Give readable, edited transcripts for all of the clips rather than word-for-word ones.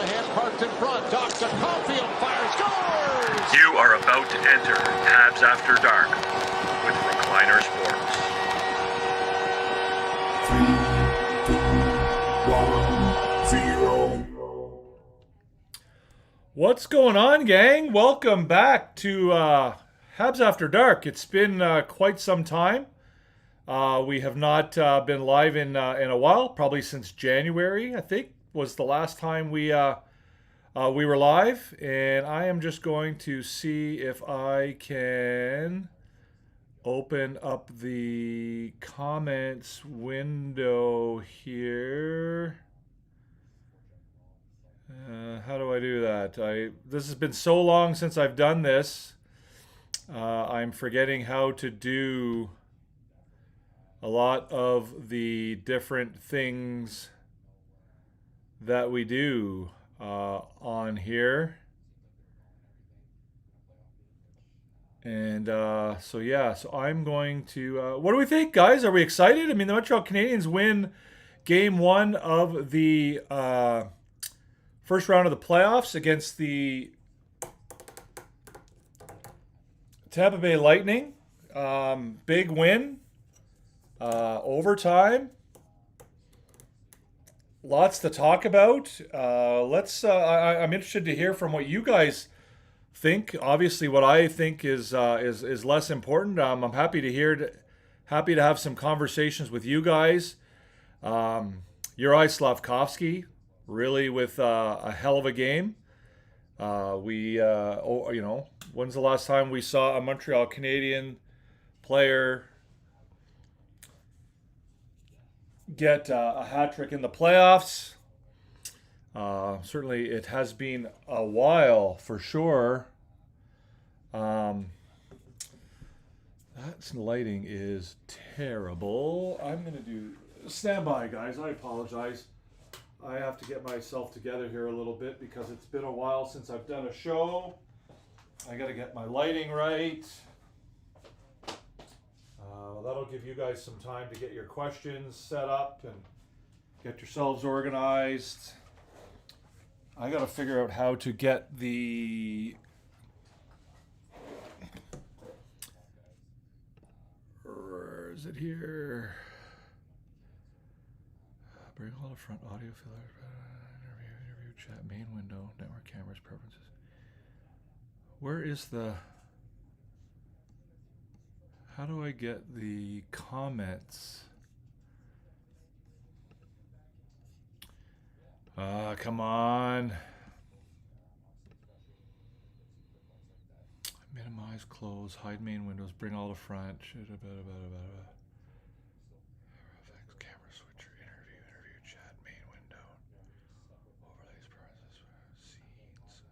ahead, parked in front. Docks to Caulfield, fires, scores! You are about to enter Habs After Dark with Recliner Sports. 3, 2, 1, 0. What's going on, gang? Welcome back to Habs After Dark. It's been quite some time. We have not been live in a while, probably since January, I think, was the last time we were live. And I am just going to see if I can open up the comments window here. How do I do that? This has been so long since I've done this. I'm forgetting how to do a lot of the different things that we do on here. And so I'm going to... what do we think, guys? Are we excited? I mean, the Montreal Canadiens win Game 1 of the first round of the playoffs against the Tampa Bay Lightning. Big win. Overtime. Lots to talk about. I'm interested to hear from what you guys think. Obviously, what I think is less important. I'm happy to have some conversations with you guys. Juraj Slafkovsky, really with a hell of a game. When's the last time we saw a Montreal Canadian player get a hat trick in the playoffs? Certainly it has been a while for sure. That lighting is terrible. I'm going to stand by, guys. I apologize. I have to get myself together here a little bit because it's been a while since I've done a show. I got to get my lighting right. That'll give you guys some time to get your questions set up and get yourselves organized. I got to figure out how to get the... Where is it here? Bring all the front audio fillers, interview chat, main window, network cameras, preferences. Where is the... How do I get the comments? Come on. Minimize, close, hide main windows, bring all the front. Effects, camera switcher, interview chat, main window. Overlays, process, scenes,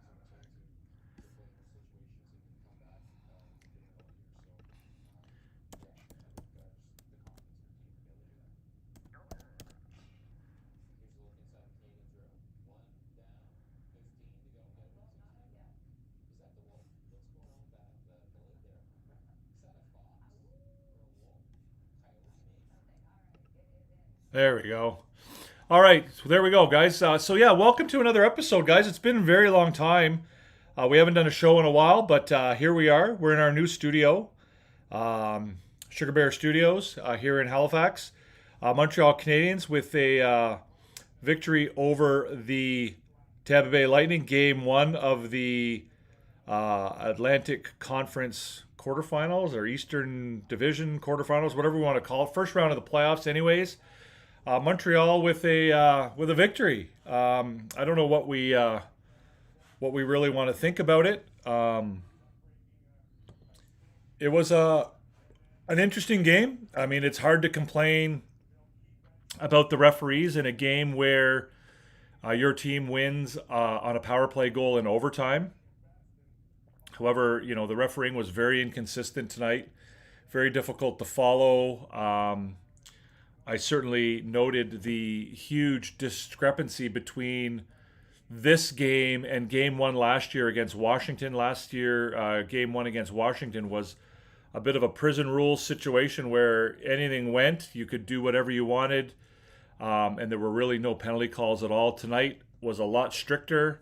There we go. All right, so there we go, guys. Welcome to another episode, guys. It's been a very long time. We haven't done a show in a while, but here we are. We're in our new studio, Sugar Bear Studios, here in Halifax. Montreal Canadiens with a victory over the Tampa Bay Lightning, Game 1 of the Atlantic Conference quarterfinals or Eastern Division quarterfinals, whatever we want to call it. First round of the playoffs, anyways. Montreal with a victory. I don't know what we really want to think about it. It was an interesting game. I mean, it's hard to complain about the referees in a game where your team wins on a power play goal in overtime. However, the refereeing was very inconsistent tonight, very difficult to follow. I certainly noted the huge discrepancy between this game and Game 1 last year against Washington. Last year, Game 1 against Washington was a bit of a prison rule situation where anything went. You could do whatever you wanted, and there were really no penalty calls at all. Tonight was a lot stricter.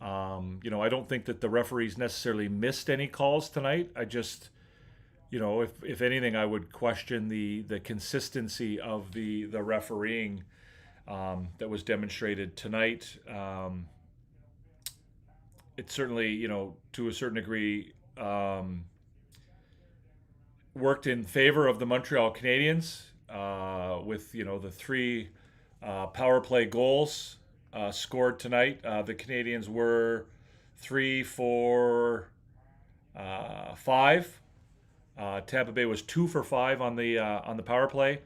I don't think that the referees necessarily missed any calls tonight. I just, if anything, I would question the consistency of the refereeing that was demonstrated tonight. It certainly, to a certain degree, worked in favor of the Montreal Canadiens with, the 3 power play goals scored tonight. The Canadiens were 3 for 5. Tampa Bay was 2 for 5 on the power play.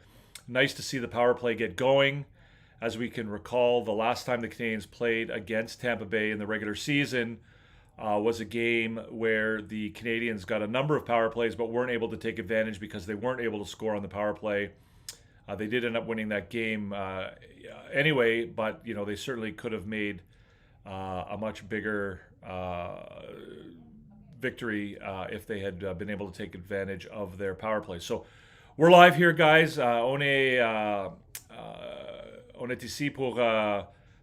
Nice to see the power play get going. As we can recall, the last time the Canadiens played against Tampa Bay in the regular season was a game where the Canadiens got a number of power plays but weren't able to take advantage because they weren't able to score on the power play. They did end up winning that game anyway, but they certainly could have made a much bigger victory if they had been able to take advantage of their power play. So we're live here, guys. On est ici pour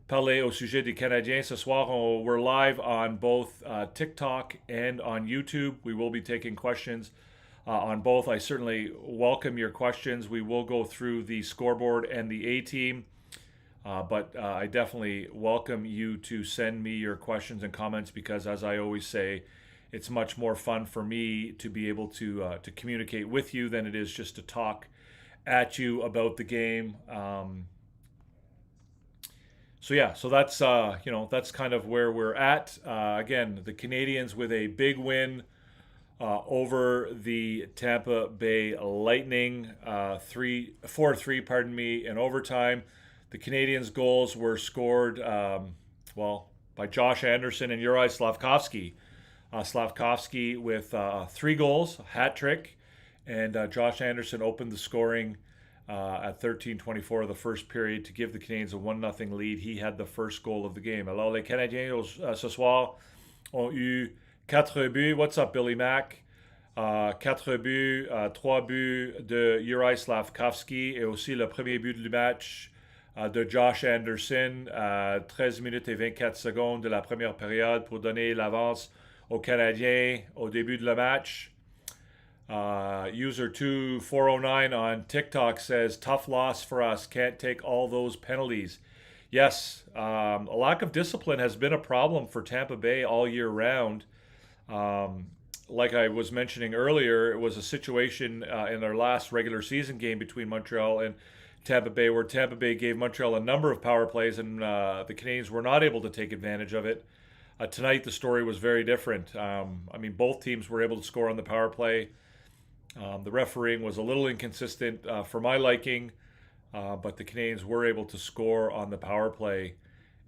parler au sujet des Canadiens. Ce soir, we're live on both TikTok and on YouTube. We will be taking questions on both. I certainly welcome your questions. We will go through the scoreboard and the A-team, but I definitely welcome you to send me your questions and comments because, as I always say, it's much more fun for me to be able to communicate with you than it is just to talk at you about the game. So that's that's kind of where we're at. Again, the Canadiens with a big win over the Tampa Bay Lightning, 4-3, in overtime. The Canadiens' goals were scored, by Josh Anderson and Juraj Slafkovsky. Slafkovsky with 3 goals, a hat trick, and Josh Anderson opened the scoring at 13:24 of the first period to give the Canadiens a 1-0 lead. He had the first goal of the game. Alors, les Canadiens ce soir ont eu 4 buts. What's up, Billy Mack? 4 buts, 3 buts de Juraj Slafkovsky et aussi le premier but du match de Josh Anderson à 13 minutes et 24 secondes de la première période pour donner l'avance aux Canadiens au début de le match. User 2409 on TikTok says, tough loss for us. Can't take all those penalties. Yes, a lack of discipline has been a problem for Tampa Bay all year round. Like I was mentioning earlier, it was a situation in their last regular season game between Montreal and Tampa Bay where Tampa Bay gave Montreal a number of power plays and the Canadiens were not able to take advantage of it. Tonight, the story was very different. Both teams were able to score on the power play. The refereeing was a little inconsistent for my liking, but the Canadiens were able to score on the power play.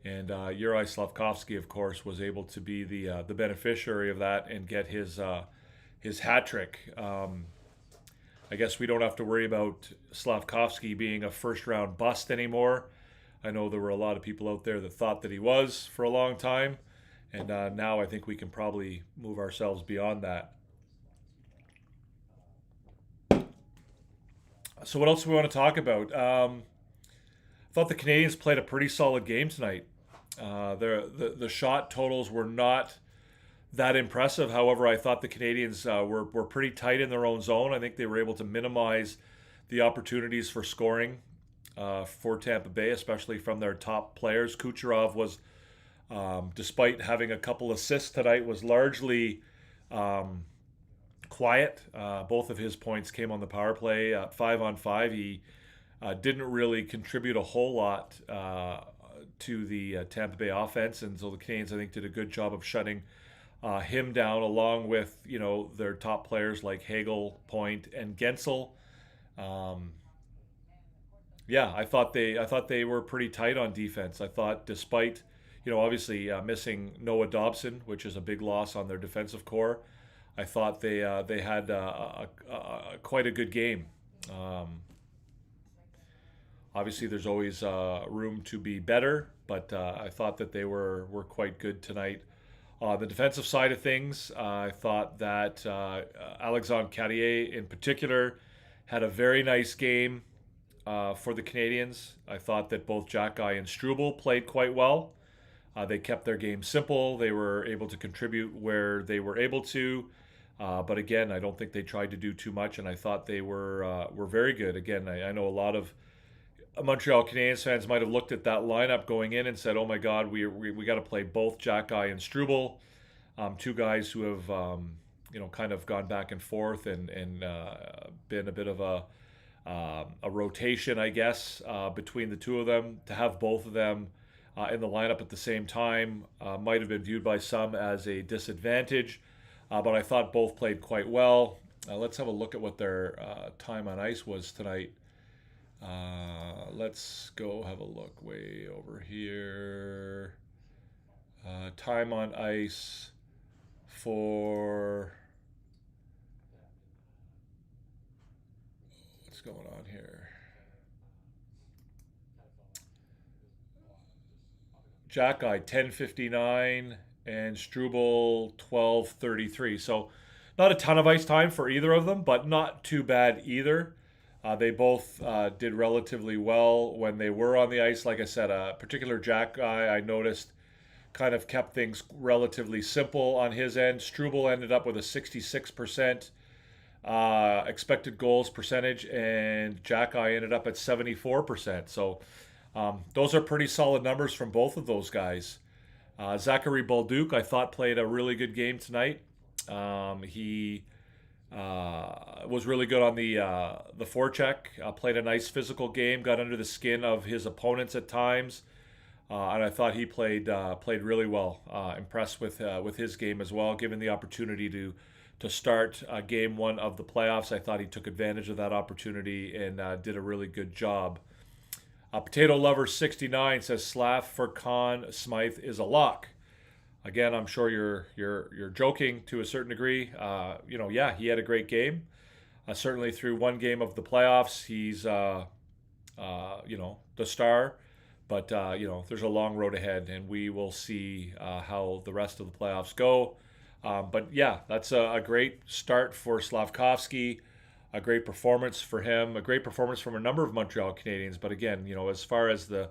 And Juraj Slafkovsky, of course, was able to be the beneficiary of that and get his hat trick. I guess we don't have to worry about Slafkovsky being a first-round bust anymore. I know there were a lot of people out there that thought that he was for a long time. And now I think we can probably move ourselves beyond that. So what else do we want to talk about? I thought the Canadiens played a pretty solid game tonight. The shot totals were not that impressive. However, I thought the Canadiens were pretty tight in their own zone. I think they were able to minimize the opportunities for scoring for Tampa Bay, especially from their top players. Kucherov was, despite having a couple assists tonight, was largely quiet. Both of his points came on the power play. 5-on-5, he didn't really contribute a whole lot to the Tampa Bay offense, and so the Canadiens, I think, did a good job of shutting him down, along with their top players like Hagel, Point, and Gensel. I thought they were pretty tight on defense. I thought, despite obviously missing Noah Dobson, which is a big loss on their defensive core, I thought they had quite a good game. Obviously, there's always room to be better, but I thought that they were quite good tonight. The defensive side of things, I thought that Alexandre Carrier in particular had a very nice game for the Canadiens. I thought that both Jack Guy and Struble played quite well. They kept their game simple. They were able to contribute where they were able to. But again, I don't think they tried to do too much, and I thought they were very good. Again, I know a lot of Montreal Canadiens fans might have looked at that lineup going in and said, "Oh my God, we got to play both Xhekaj and Struble, two guys who have kind of gone back and forth and been a bit of a rotation, I guess, between the two of them. To have both of them in the lineup at the same time might have been viewed by some as a disadvantage, but I thought both played quite well. Let's have a look at what their time on ice was tonight. Let's go have a look way over here. Time on ice for... What's going on here? Xhekaj 10:59 and Struble 12:33. So not a ton of ice time for either of them, but not too bad either. They both did relatively well when they were on the ice. Like I said, a particular Xhekaj I noticed kind of kept things relatively simple on his end. Struble ended up with a 66% expected goals percentage, and Xhekaj ended up at 74%. So those are pretty solid numbers from both of those guys. Zachary Bolduc, I thought, played a really good game tonight. He was really good on the forecheck. Played a nice physical game. Got under the skin of his opponents at times, and I thought he played really well. Impressed with his game as well. Given the opportunity to start game one of the playoffs, I thought he took advantage of that opportunity and did a really good job. Potato Lover 69 says Slav for Conn Smythe is a lock. Again, I'm sure you're joking to a certain degree. Yeah, he had a great game. Certainly through one game of the playoffs, he's the star. But there's a long road ahead, and we will see how the rest of the playoffs go. But yeah, that's a great start for Slafkovsky. A great performance for him. A great performance from a number of Montreal Canadiens. But again, as far as the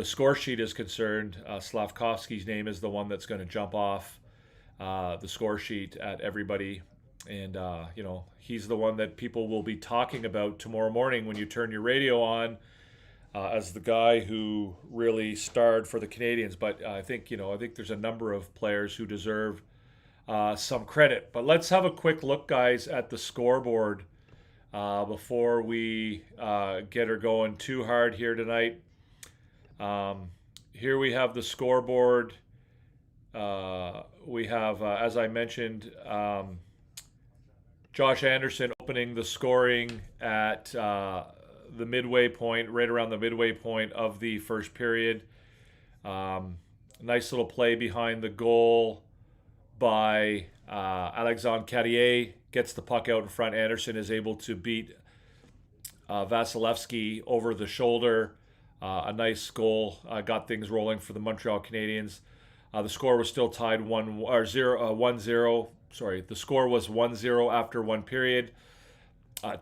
score sheet is concerned, Slafkovsky's name is the one that's going to jump off the score sheet at everybody. And, he's the one that people will be talking about tomorrow morning when you turn your radio on as the guy who really starred for the Canadiens. But I think there's a number of players who deserve some credit. But let's have a quick look, guys, at the scoreboard before we get her going too hard here tonight. Here we have the scoreboard. We have, as I mentioned, Josh Anderson opening the scoring at the midway point, right around the midway point of the first period. Nice little play behind the goal by Alexandre Carrier. Gets the puck out in front. Anderson is able to beat Vasilevsky over the shoulder. A nice goal, got things rolling for the Montreal Canadiens. The score was still tied 1-0. Sorry, the score was 1-0 after one period.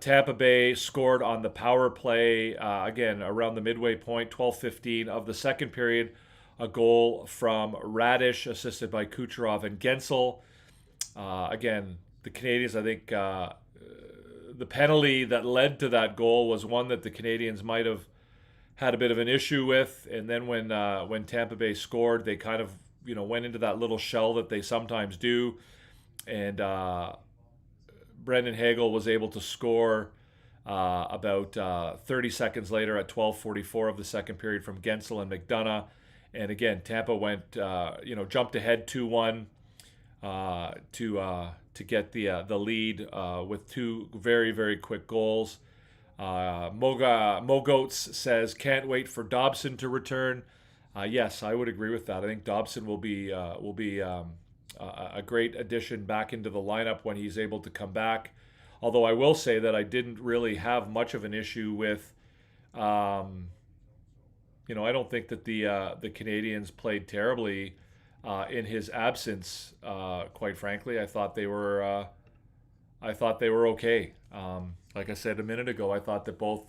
Tampa Bay scored on the power play, again, around the midway point, 12:15 of the second period. A goal from Radish, assisted by Kucherov and Gensel. Again, the Canadiens, I think the penalty that led to that goal was one that the Canadiens might have had a bit of an issue with. And then when Tampa Bay scored, they kind of went into that little shell that they sometimes do. And Brendan Hagel was able to score about 30 seconds later at 12:44 of the second period from Gensel and McDonough. And again, Tampa went, jumped ahead 2-1 to get the lead with two very, very quick goals. Mogoats says, can't wait for Dobson to return. Yes, I would agree with that. I think Dobson will be a great addition back into the lineup when he's able to come back. Although I will say that I didn't really have much of an issue with, I don't think that the Canadiens played terribly in his absence. Quite frankly, I thought they were okay. Like I said a minute ago, I thought that both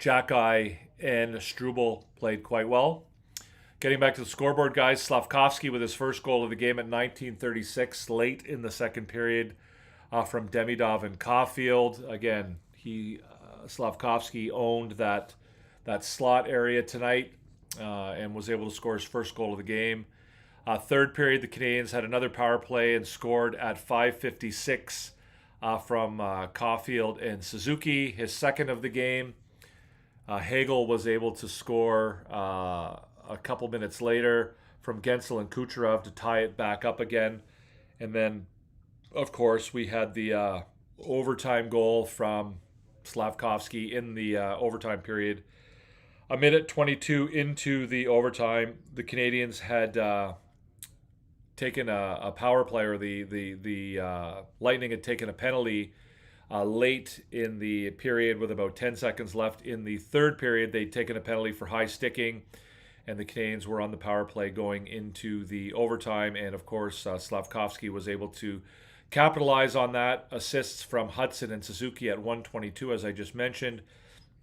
Xhekaj and Struble played quite well. Getting back to the scoreboard, guys, Slavkovsky with his first goal of the game at 1936, late in the second period from Demidov and Caulfield. Again, Slavkovsky owned that slot area tonight and was able to score his first goal of the game. Third period, the Canadiens had another power play and scored at 5:56 from Caulfield and Suzuki, his second of the game. Hagel was able to score a couple minutes later from Gensel and Kucherov to tie it back up again. And then, of course, we had the overtime goal from Slavkovsky in the overtime period. A minute 22 into the overtime, the Canadiens had taken a power play, or the Lightning had taken a penalty late in the period with about 10 seconds left. In the third period, they'd taken a penalty for high sticking, and the Canadiens were on the power play going into the overtime. And of course, Slavkovsky was able to capitalize on that. Assists from Hudson and Suzuki at 1:22, as I just mentioned.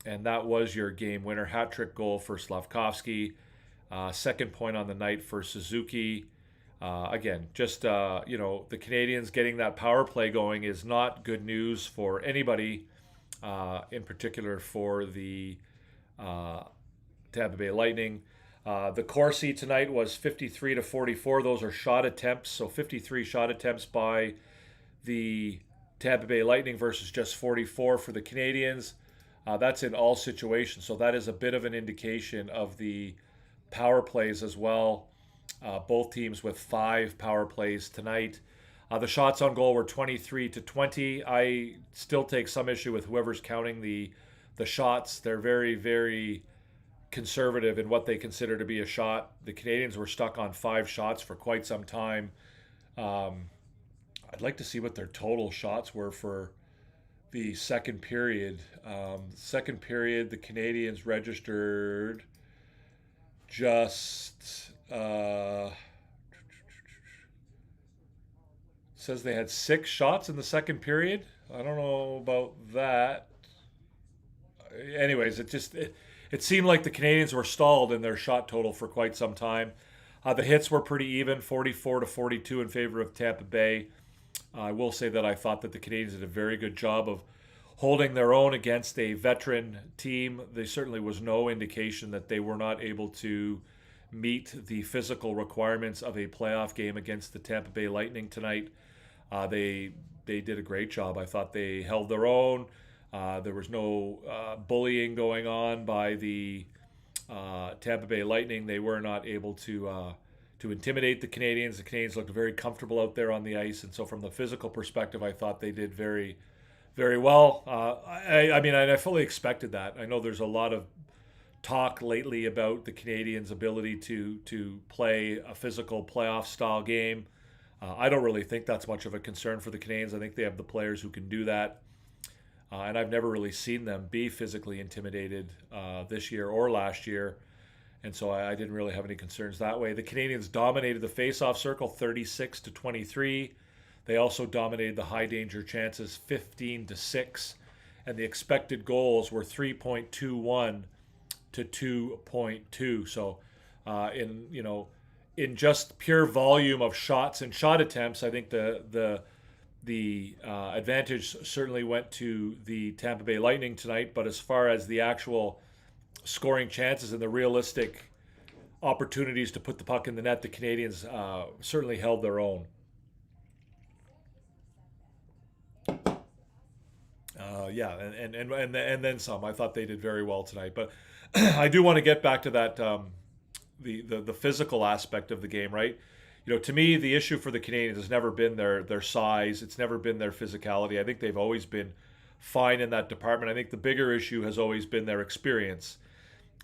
And that was your game winner. Hat trick goal for Slavkovsky. Second point on the night for Suzuki. Again, just, the Canadiens getting that power play going is not good news for anybody, in particular for the Tampa Bay Lightning. The Corsi tonight was 53-44. Those are shot attempts. So 53 shot attempts by the Tampa Bay Lightning versus just 44 for the Canadiens. That's in all situations. So that is a bit of an indication of the power plays as well. Both teams with 5 power plays tonight. The shots on goal were 23-20. I still take some issue with whoever's counting the shots. They're very, very conservative in what they consider to be a shot. The Canadiens were stuck on 5 shots for quite some time. I'd like to see what their total shots were for the second period. Second period, the Canadiens registered just says they had 6 shots in the second period. I don't know about that. Anyways, it seemed like the Canadiens were stalled in their shot total for quite some time. The hits were pretty even, 44-42 in favor of Tampa Bay. I will say that I thought that the Canadiens did a very good job of holding their own against a veteran team. There certainly was no indication that they were not able to meet the physical requirements of a playoff game against the Tampa Bay Lightning tonight. They did a great job. I thought they held their own. There was no bullying going on by the Tampa Bay Lightning. They were not able to intimidate the Canadiens. The Canadiens looked very comfortable out there on the ice, and so from the physical perspective, I thought they did very, very well. I fully expected that. I know there's a lot of talk lately about the Canadiens' ability to play a physical playoff-style game. I don't really think that's much of a concern for the Canadiens. I think they have the players who can do that. And I've never really seen them be physically intimidated this year or last year. And so I didn't really have any concerns that way. The Canadiens dominated the face-off circle 36-23. They also dominated the high danger chances 15-6. And the expected goals were 3.21 to 2.2. So in just pure volume of shots and shot attempts, I think the advantage certainly went to the Tampa Bay Lightning tonight. But as far as the actual scoring chances and the realistic opportunities to put the puck in the net, the Canadiens certainly held their own. And then some. I thought they did very well tonight. But I do want to get back to that the physical aspect of the game, right? To me, the issue for the Canadiens has never been their size. It's never been their physicality. I think they've always been fine in that department. I think the bigger issue has always been their experience.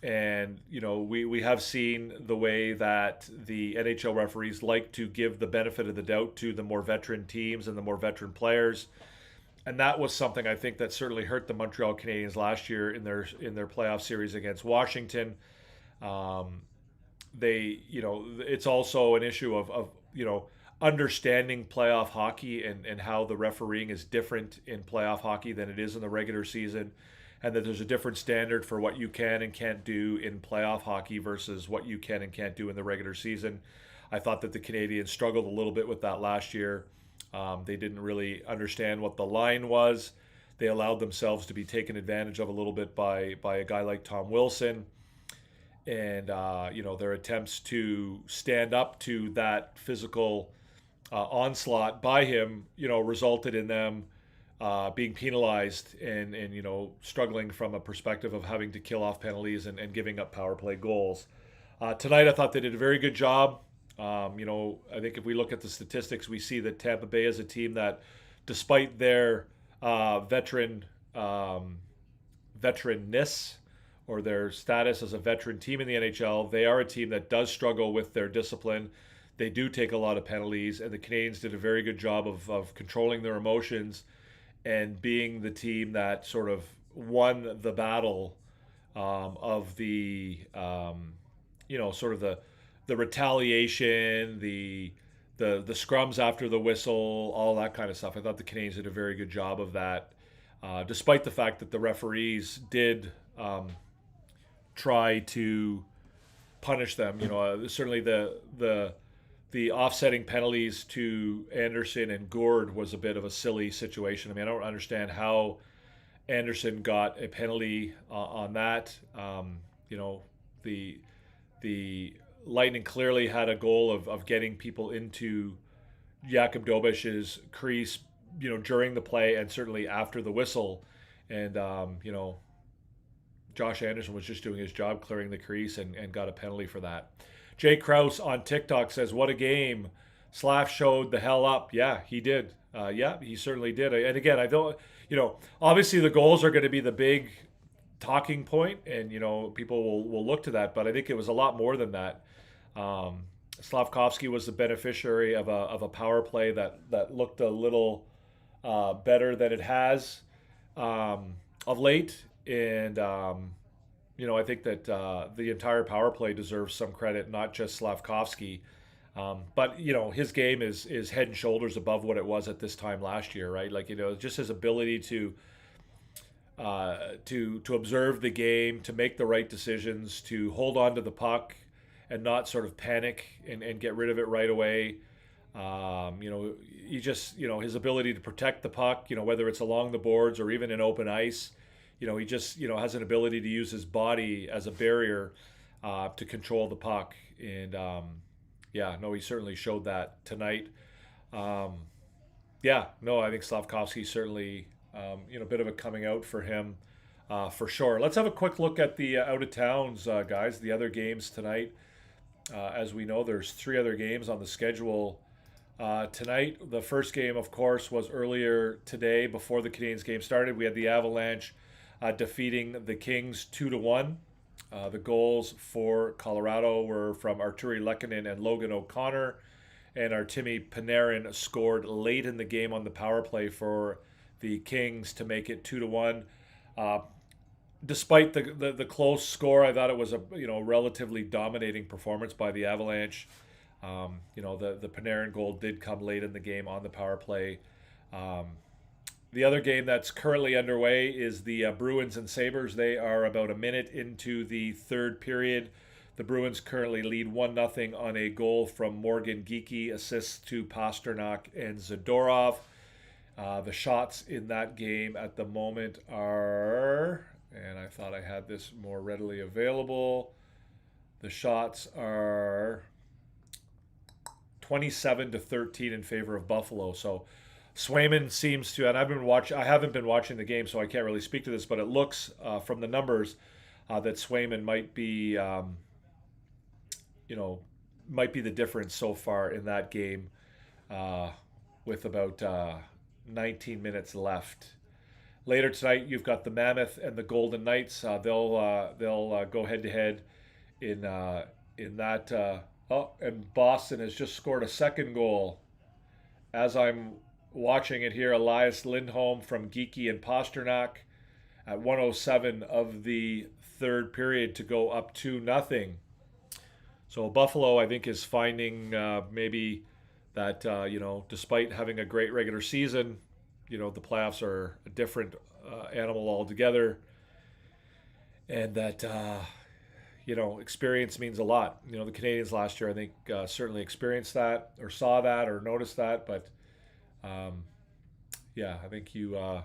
And, we have seen the way that the NHL referees like to give the benefit of the doubt to the more veteran teams and the more veteran players. And that was something I think that certainly hurt the Montreal Canadiens last year in their playoff series against Washington. It's also an issue of understanding playoff hockey and how the refereeing is different in playoff hockey than it is in the regular season. and that there's a different standard for what you can and can't do in playoff hockey versus what you can and can't do in the regular season. I thought that the Canadiens struggled a little bit with that last year. They didn't really understand what the line was. They allowed themselves to be taken advantage of a little bit by a guy like Tom Wilson. And, their attempts to stand up to that physical onslaught by him, resulted in them being penalized and struggling from a perspective of having to kill off penalties and giving up power play goals. Tonight, I thought they did a very good job. I think if we look at the statistics, we see that Tampa Bay is a team that, despite their veteranness or their status as a veteran team in the NHL, they are a team that does struggle with their discipline. They do take a lot of penalties, and the Canadiens did a very good job of controlling their emotions and being the team that sort of won the battle of the, sort of the retaliation, the scrums after the whistle, all that kind of stuff. I thought the Canadiens did a very good job of that, despite the fact that the referees did try to punish them. Certainly the offsetting penalties to Anderson and Gourde was a bit of a silly situation. I mean, I don't understand how Anderson got a penalty on that. The Lightning clearly had a goal of getting people into Jakub Dobeš's crease, during the play and certainly after the whistle. And, Josh Anderson was just doing his job clearing the crease and got a penalty for that. Jay Krause on TikTok says, "What a game. Slav showed the hell up." Yeah, he did. He certainly did. And again, I don't, obviously the goals are going to be the big talking point, and people will look to that, but I think it was a lot more than that. Slavkovsky was the beneficiary of a power play that looked a little better than it has of late, and I think that the entire power play deserves some credit, not just Slavkovsky. But his game is head and shoulders above what it was at this time last year, right? Like, just his ability to observe the game, to make the right decisions, to hold on to the puck and not sort of panic and get rid of it right away. He just, his ability to protect the puck, whether it's along the boards or even in open ice, he just, has an ability to use his body as a barrier to control the puck. And, he certainly showed that tonight. I think Slavkovsky certainly, a bit of a coming out for him, for sure. Let's have a quick look at the out-of-towns, guys, the other games tonight. As we know, there's 3 other games on the schedule tonight. The first game, of course, was earlier today before the Canadiens game started. We had the Avalanche defeating the Kings 2-1. The goals for Colorado were from Arturi Lehkonen and Logan O'Connor, and Artemi Panarin scored late in the game on the power play for the Kings to make it 2-1. Despite the close score, I thought it was a relatively dominating performance by the Avalanche. The Panarin goal did come late in the game on the power play. The other game that's currently underway is the Bruins and Sabres. They are about a minute into the third period. The Bruins currently lead 1-0 on a goal from Morgan Geekie, assists to Pasternak and Zadorov. The shots in that game at the moment are, and I thought I had this more readily available, the shots are 27-13 in favor of Buffalo. So Swayman seems to, and I haven't been watching the game, so I can't really speak to this, but it looks from the numbers that Swayman might be, might be the difference so far in that game, with about 19 minutes left. Later tonight, you've got the Mammoth and the Golden Knights. They'll go head to head in that. And Boston has just scored a second goal. As I'm watching it here, Elias Lindholm from Geekie and Pasternak at 1:07 of the third period to go up 2-0. So Buffalo, I think, is finding maybe that, despite having a great regular season, the playoffs are a different animal altogether. and that experience means a lot. The Canadiens last year, I think, certainly experienced that, or saw that, or noticed that. But yeah, I think you.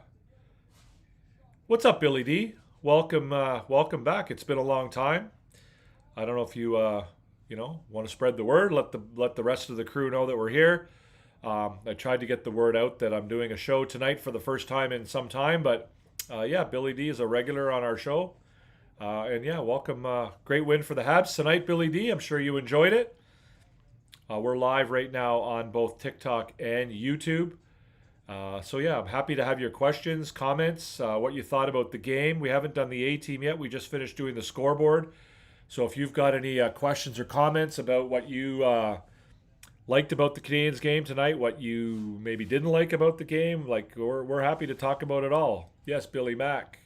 What's up, Billy D? Welcome back. It's been a long time. I don't know if you want to spread the word. Let the rest of the crew know that we're here. I tried to get the word out that I'm doing a show tonight for the first time in some time, but yeah, Billy D is a regular on our show. And yeah, welcome. Great win for the Habs tonight, Billy D. I'm sure you enjoyed it. We're live right now on both TikTok and YouTube. So yeah, I'm happy to have your questions, comments, what you thought about the game. We haven't done the A team yet. We just finished doing the scoreboard. So if you've got any questions or comments about what you liked about the Canadiens game tonight, what you maybe didn't like about the game, we're happy to talk about it all. Yes, Billy Mack.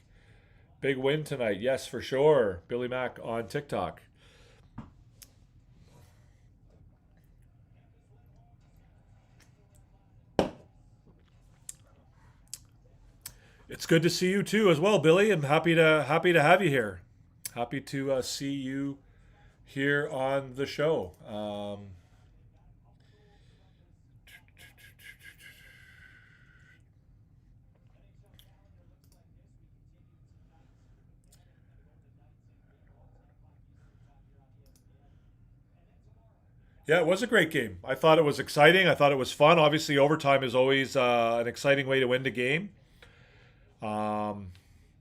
Big win tonight. Yes, for sure. Billy Mack on TikTok. It's good to see you too as well, Billy. I'm happy to have you here. Happy to see you here on the show. Yeah, it was a great game. I thought it was exciting. I thought it was fun. Obviously, overtime is always an exciting way to win the game. Um,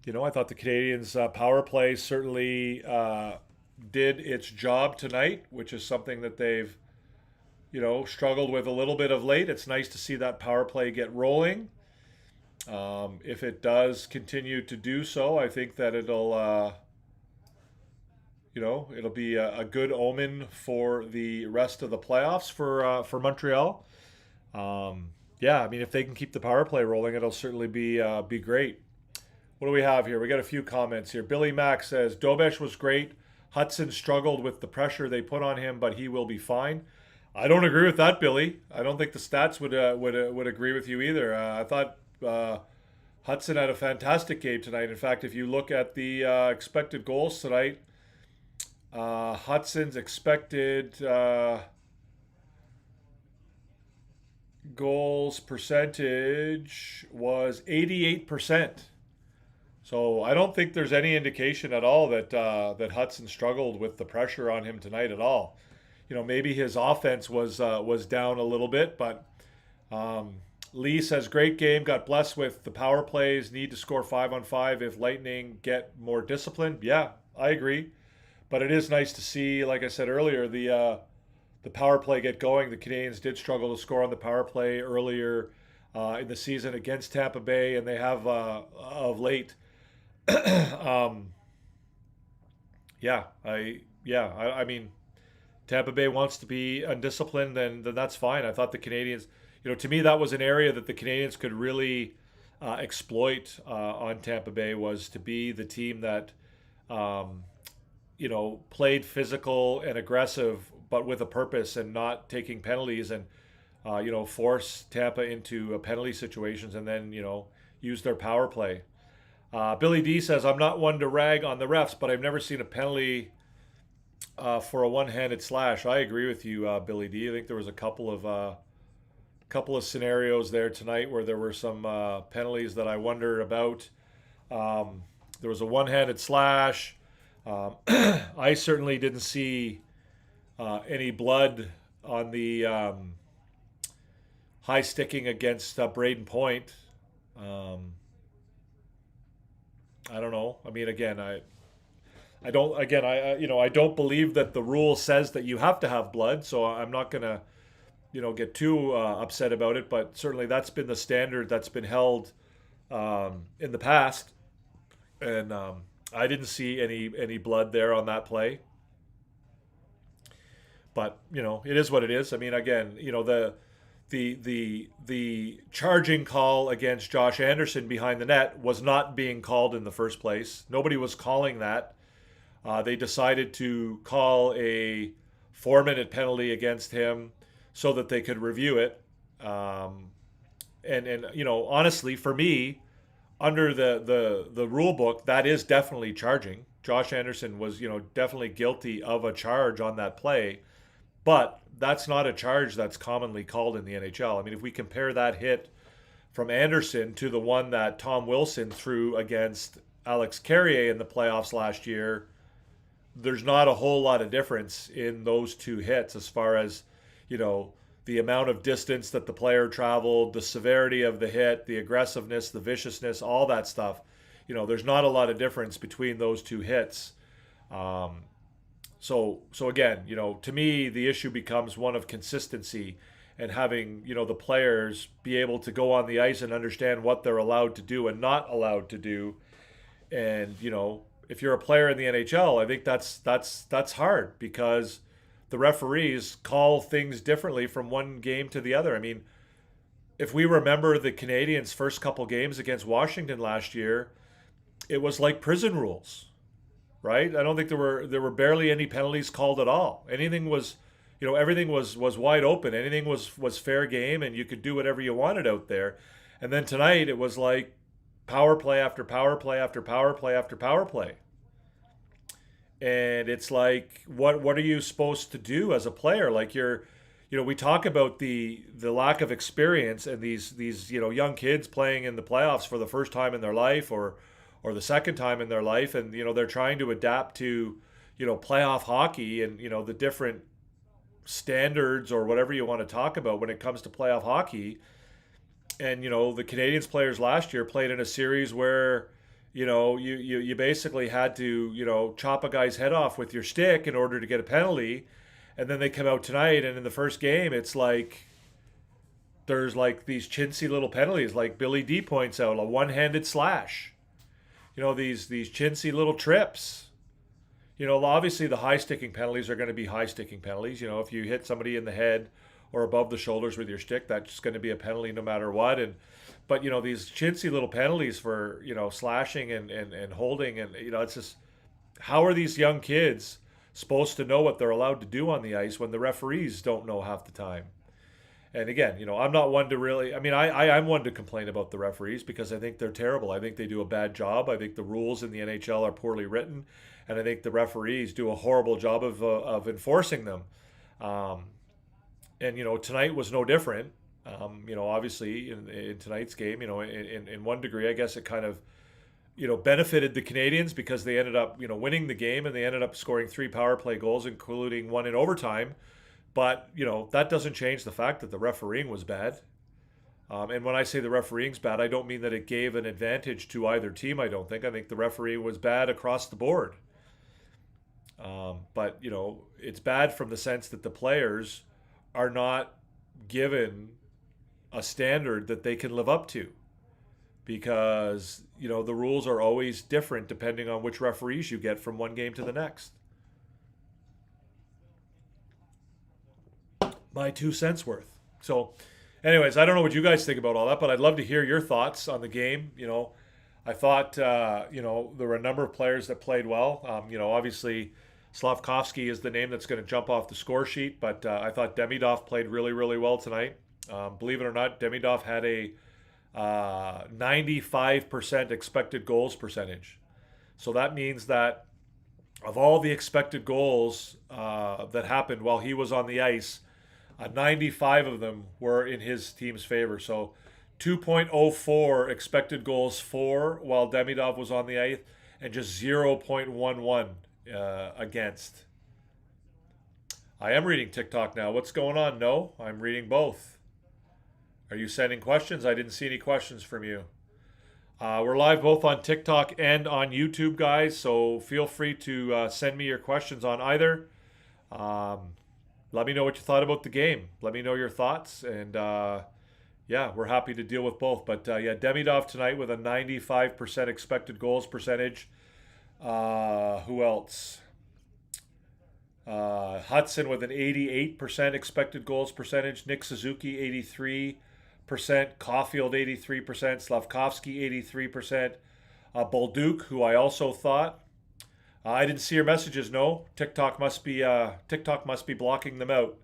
I thought the Canadiens' power play certainly did its job tonight, which is something that they've, struggled with a little bit of late. It's nice to see that power play get rolling. If it does continue to do so, I think that it'll be a good omen for the rest of the playoffs for Montreal. Yeah, I mean, if they can keep the power play rolling, it'll certainly be great. What do we have here? We got a few comments here. Billy Mack says Dobesh was great. Hudson struggled with the pressure they put on him, but he will be fine. I don't agree with that, Billy. I don't think the stats would agree with you either. I thought Hudson had a fantastic game tonight. In fact, if you look at the expected goals tonight, Hudson's expected goals percentage was 88%. So I don't think there's any indication at all that Hudson struggled with the pressure on him tonight at all. Maybe his offense was down a little bit, but Lee says great game. Got blessed with the power plays. Need to score 5-on-5 if Lightning get more disciplined. Yeah, I agree. But it is nice to see, like I said earlier, the power play get going. The Canadiens did struggle to score on the power play earlier in the season against Tampa Bay, and they have of late. I mean, Tampa Bay wants to be undisciplined, then that's fine. I thought the Canadiens, to me, that was an area that the Canadiens could really exploit on Tampa Bay, was to be the team that, played physical and aggressive, but with a purpose and not taking penalties, and, force Tampa into penalty situations, and then, use their power play. Billy D says, I'm not one to rag on the refs, but I've never seen a penalty for a one-handed slash. I agree with you, Billy D. I think there was a couple of scenarios there tonight where there were some penalties that I wonder about. There was a one-handed slash. I certainly didn't see any blood on the high sticking against Braden Point. I don't know. I mean, again, I don't believe that the rule says that you have to have blood, so I'm not gonna, get too upset about it. But certainly that's been the standard that's been held in the past, and I didn't see any blood there on that play. But it is what it is. I mean, again, the charging call against Josh Anderson behind the net was not being called in the first place. Nobody was calling that. They decided to call a 4-minute penalty against him so that they could review it. And honestly, for me, under the rule book, that is definitely charging. Josh Anderson was, definitely guilty of a charge on that play, but that's not a charge that's commonly called in the NHL. I mean, if we compare that hit from Anderson to the one that Tom Wilson threw against Alex Carrier in the playoffs last year, there's not a whole lot of difference in those two hits as far as, the amount of distance that the player traveled, the severity of the hit, the aggressiveness, the viciousness, all that stuff. There's not a lot of difference between those two hits. So again, to me, the issue becomes one of consistency and having, the players be able to go on the ice and understand what they're allowed to do and not allowed to do. And, if you're a player in the NHL, I think that's hard because the referees call things differently from one game to the other. I mean, if we remember the Canadiens' first couple games against Washington last year, it was like prison rules, right? I don't think there were barely any penalties called at all. Anything was, everything was wide open. Anything was fair game, and you could do whatever you wanted out there. And then tonight, it was like power play after power play after power play after power play. And it's like, what are you supposed to do as a player? Like we talk about the lack of experience and these young kids playing in the playoffs for the first time in their life or the second time in their life, and they're trying to adapt to playoff hockey and the different standards or whatever you want to talk about when it comes to playoff hockey. And the Canadiens players last year played in a series where you basically had to chop a guy's head off with your stick in order to get a penalty, and then they come out tonight and in the first game it's like there's like these chintzy little penalties, like Billy D points out, a one-handed slash, these chintzy little trips. Obviously the high sticking penalties are going to be high sticking penalties. If you hit somebody in the head or above the shoulders with your stick, that's going to be a penalty no matter what. But these chintzy little penalties for slashing and holding, and it's just, how are these young kids supposed to know what they're allowed to do on the ice when the referees don't know half the time? And again, I'm not one to really, I'm one to complain about the referees because I think they're terrible. I think they do a bad job. I think the rules in the NHL are poorly written, and I think the referees do a horrible job of enforcing them. And tonight was no different. Obviously in tonight's game, in one degree, I guess it kind of, benefited the Canadiens because they ended up, winning the game, and they ended up scoring 3 power play goals, including one in overtime. But, that doesn't change the fact that the refereeing was bad. And when I say the refereeing's bad, I don't mean that it gave an advantage to either team, I don't think. I think the refereeing was bad across the board. But, it's bad from the sense that the players are not given a standard that they can live up to, because the rules are always different depending on which referees you get from one game to the next. My 2 cents worth. So anyways, I don't know what you guys think about all that, but I'd love to hear your thoughts on the game. I thought there were a number of players that played well. Obviously Slavkovsky is the name that's going to jump off the score sheet, but I thought Demidov played really, really well tonight. Believe it or not, Demidov had a 95% expected goals percentage. So that means that of all the expected goals that happened while he was on the ice, 95 of them were in his team's favor. So 2.04 expected goals for while Demidov was on the ice, and just 0.11 against. I am reading TikTok now. What's going on? No, I'm reading both. Are you sending questions? I didn't see any questions from you. We're live both on TikTok and on YouTube, guys, so feel free to send me your questions on either. Let me know what you thought about the game. Let me know your thoughts, and we're happy to deal with both. But Demidov tonight with a 95% expected goals percentage. Who else? Hudson with an 88% expected goals percentage. Nick Suzuki, 83%. Caulfield, 83%. Slavkovsky, 83%. Bolduc, who I also thought. I didn't see your messages, no. TikTok must be blocking them out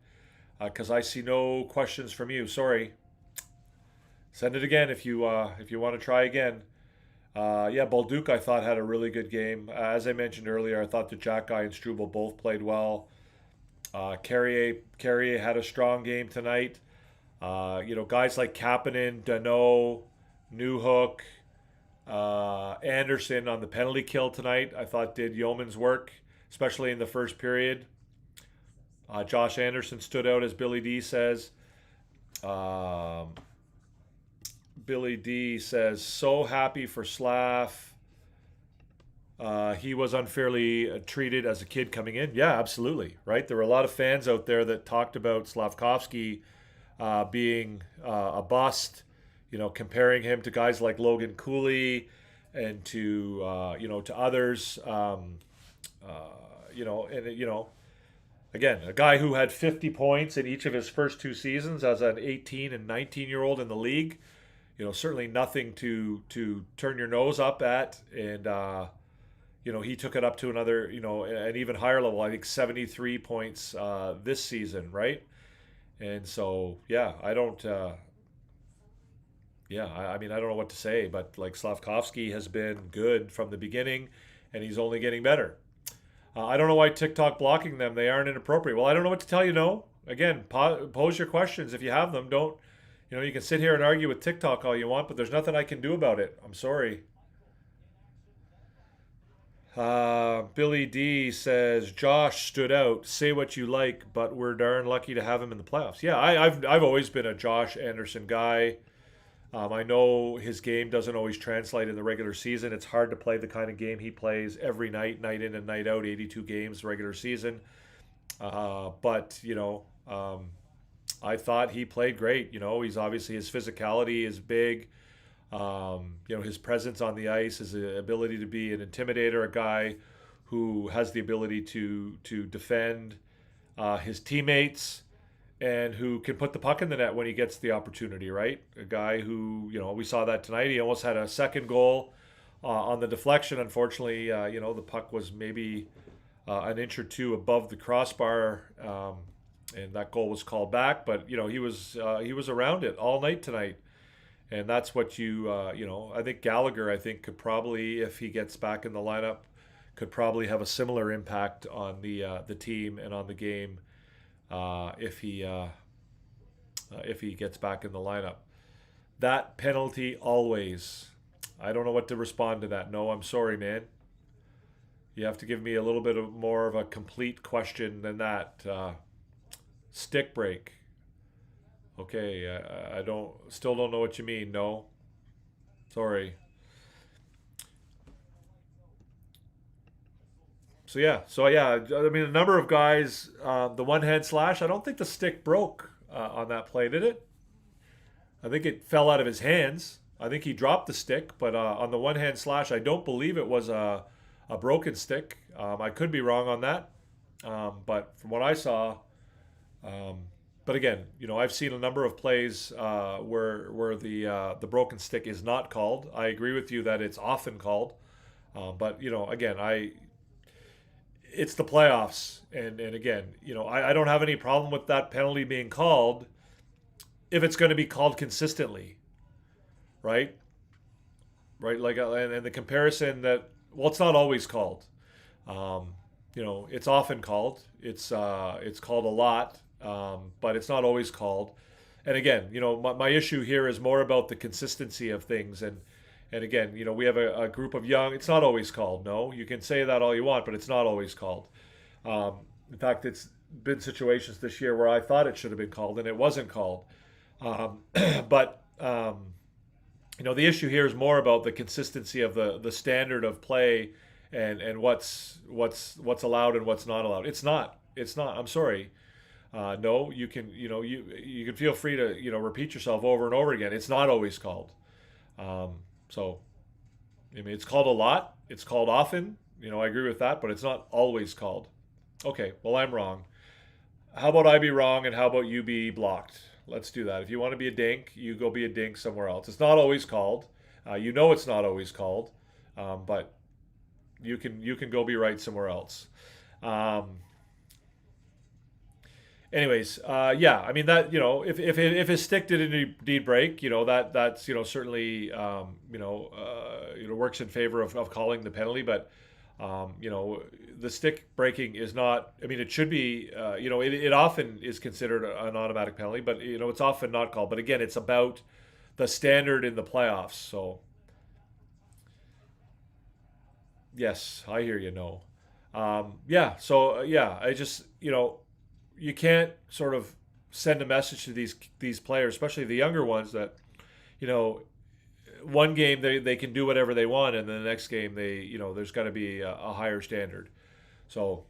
because I see no questions from you. Sorry. Send it again if you want to try again. Yeah, Bolduc I thought had a really good game. As I mentioned earlier, I thought the Jack Guy and Struble both played well. Carrier had a strong game tonight. Guys like Kapanen, Danault, Newhook, Anderson on the penalty kill tonight, I thought did yeoman's work, especially in the first period. Josh Anderson stood out, as Billy D says. Billy D says, so happy for Slav. He was unfairly treated as a kid coming in. Yeah, absolutely. Right. There were a lot of fans out there that talked about Slavkovsky being a bust, comparing him to guys like Logan Cooley and to others. Again, a guy who had 50 points in each of his first two seasons as an 18 and 19-year-old in the league. Certainly nothing to turn your nose up at. And, he took it up to another, an even higher level. I think 73 points this season, right? And so, yeah, I don't know what to say, but like Slavkovsky has been good from the beginning, and he's only getting better. I don't know why TikTok blocking them. They aren't inappropriate. Well, I don't know what to tell you. No. Again, pose your questions if you have them. Don't, you can sit here and argue with TikTok all you want, but there's nothing I can do about it. I'm sorry. Billy D says, Josh stood out. Say what you like, but we're darn lucky to have him in the playoffs. Yeah, I've always been a Josh Anderson guy. I know his game doesn't always translate in the regular season. It's hard to play the kind of game he plays every night, night in and night out, 82 games regular season. But I thought he played great. He's obviously, his physicality is big. His presence on the ice, his ability to be an intimidator, a guy who has the ability to defend his teammates, and who can put the puck in the net when he gets the opportunity, right? A guy who, we saw that tonight. He almost had a second goal on the deflection. Unfortunately, the puck was maybe an inch or two above the crossbar, and that goal was called back. But, he was around it all night tonight. And that's what I think Gallagher, could probably, if he gets back in the lineup, could probably have a similar impact on the team and on the game if he gets back in the lineup. That penalty always. I don't know what to respond to that. No, I'm sorry, man. You have to give me a little bit more of a complete question than that. Stick break. Okay, I still don't know what you mean. No, sorry. So yeah, I mean, a number of guys. The one-hand slash. I don't think the stick broke on that play, did it? I think it fell out of his hands. I think he dropped the stick, but on the one-hand slash, I don't believe it was a broken stick. I could be wrong on that, but from what I saw. But again, I've seen a number of plays where the broken stick is not called. I agree with you that it's often called, but again, it's the playoffs, and again, I don't have any problem with that penalty being called if it's going to be called consistently, right? Right, like and the comparison that it's not always called. It's often called. It's called a lot. But it's not always called. And again, my issue here is more about the consistency of things. And again, we have a group of young, it's not always called. No, you can say that all you want, but it's not always called. In fact, it's been situations this year where I thought it should have been called and it wasn't called. But the issue here is more about the consistency of the standard of play and what's allowed and what's not allowed. It's not. I'm sorry. No, you can you can feel free to repeat yourself over and over again. It's not always called. So, I mean, it's called a lot. It's called often. I agree with that, but it's not always called. Okay, well, I'm wrong. How about I be wrong, and how about you be blocked? Let's do that. If you want to be a dink, you go be a dink somewhere else. It's not always called. It's not always called, but you can go be right somewhere else. anyways, yeah, I mean that, if his stick did indeed break, that's certainly works in favor of calling the penalty, but the stick breaking is not. I mean, it should be. It often is considered an automatic penalty, but it's often not called. But again, it's about the standard in the playoffs. So yes, I hear you. No, yeah. So yeah, I just you can't sort of send a message to these players, especially the younger ones, that you know one game they can do whatever they want, and then the next game there's got to be a higher standard. So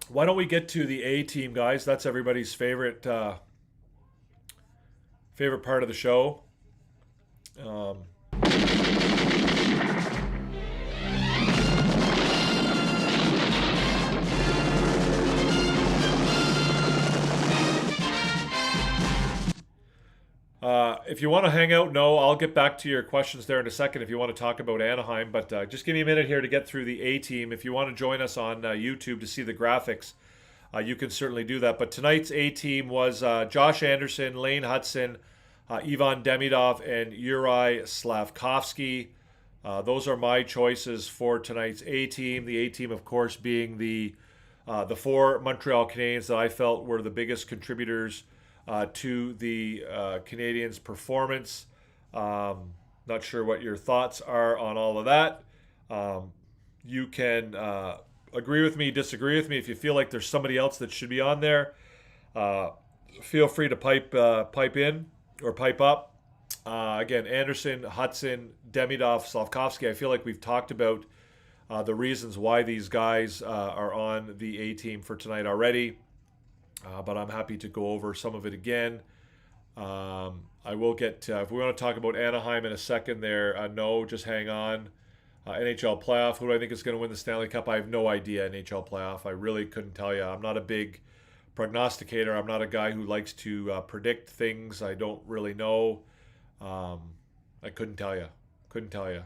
why don't we get to the A team, guys? That's everybody's favorite part of the show. If you want to hang out, no, I'll get back to your questions there in a second if you want to talk about Anaheim. But just give me a minute here to get through the A team. If you want to join us on YouTube to see the graphics, you can certainly do that. But tonight's A team was Josh Anderson, Lane Hudson, Ivan Demidov, and Uri Slavkovsky. Those are my choices for tonight's A team. The A team, of course, being the four Montreal Canadiens that I felt were the biggest contributors to the Canadiens' performance. Not sure what your thoughts are on all of that. You can agree with me, disagree with me. If you feel like there's somebody else that should be on there, feel free to pipe in or pipe up. Again, Anderson, Hudson, Demidov, Slavkovsky. I feel like we've talked about the reasons why these guys are on the A team for tonight already. But I'm happy to go over some of it again. I will get, if we want to talk about Anaheim in a second there, no, just hang on. NHL playoff, who do I think is going to win the Stanley Cup? I have no idea. NHL playoff, I really couldn't tell you. I'm not a big prognosticator. I'm not a guy who likes to predict things I don't really know. I couldn't tell you.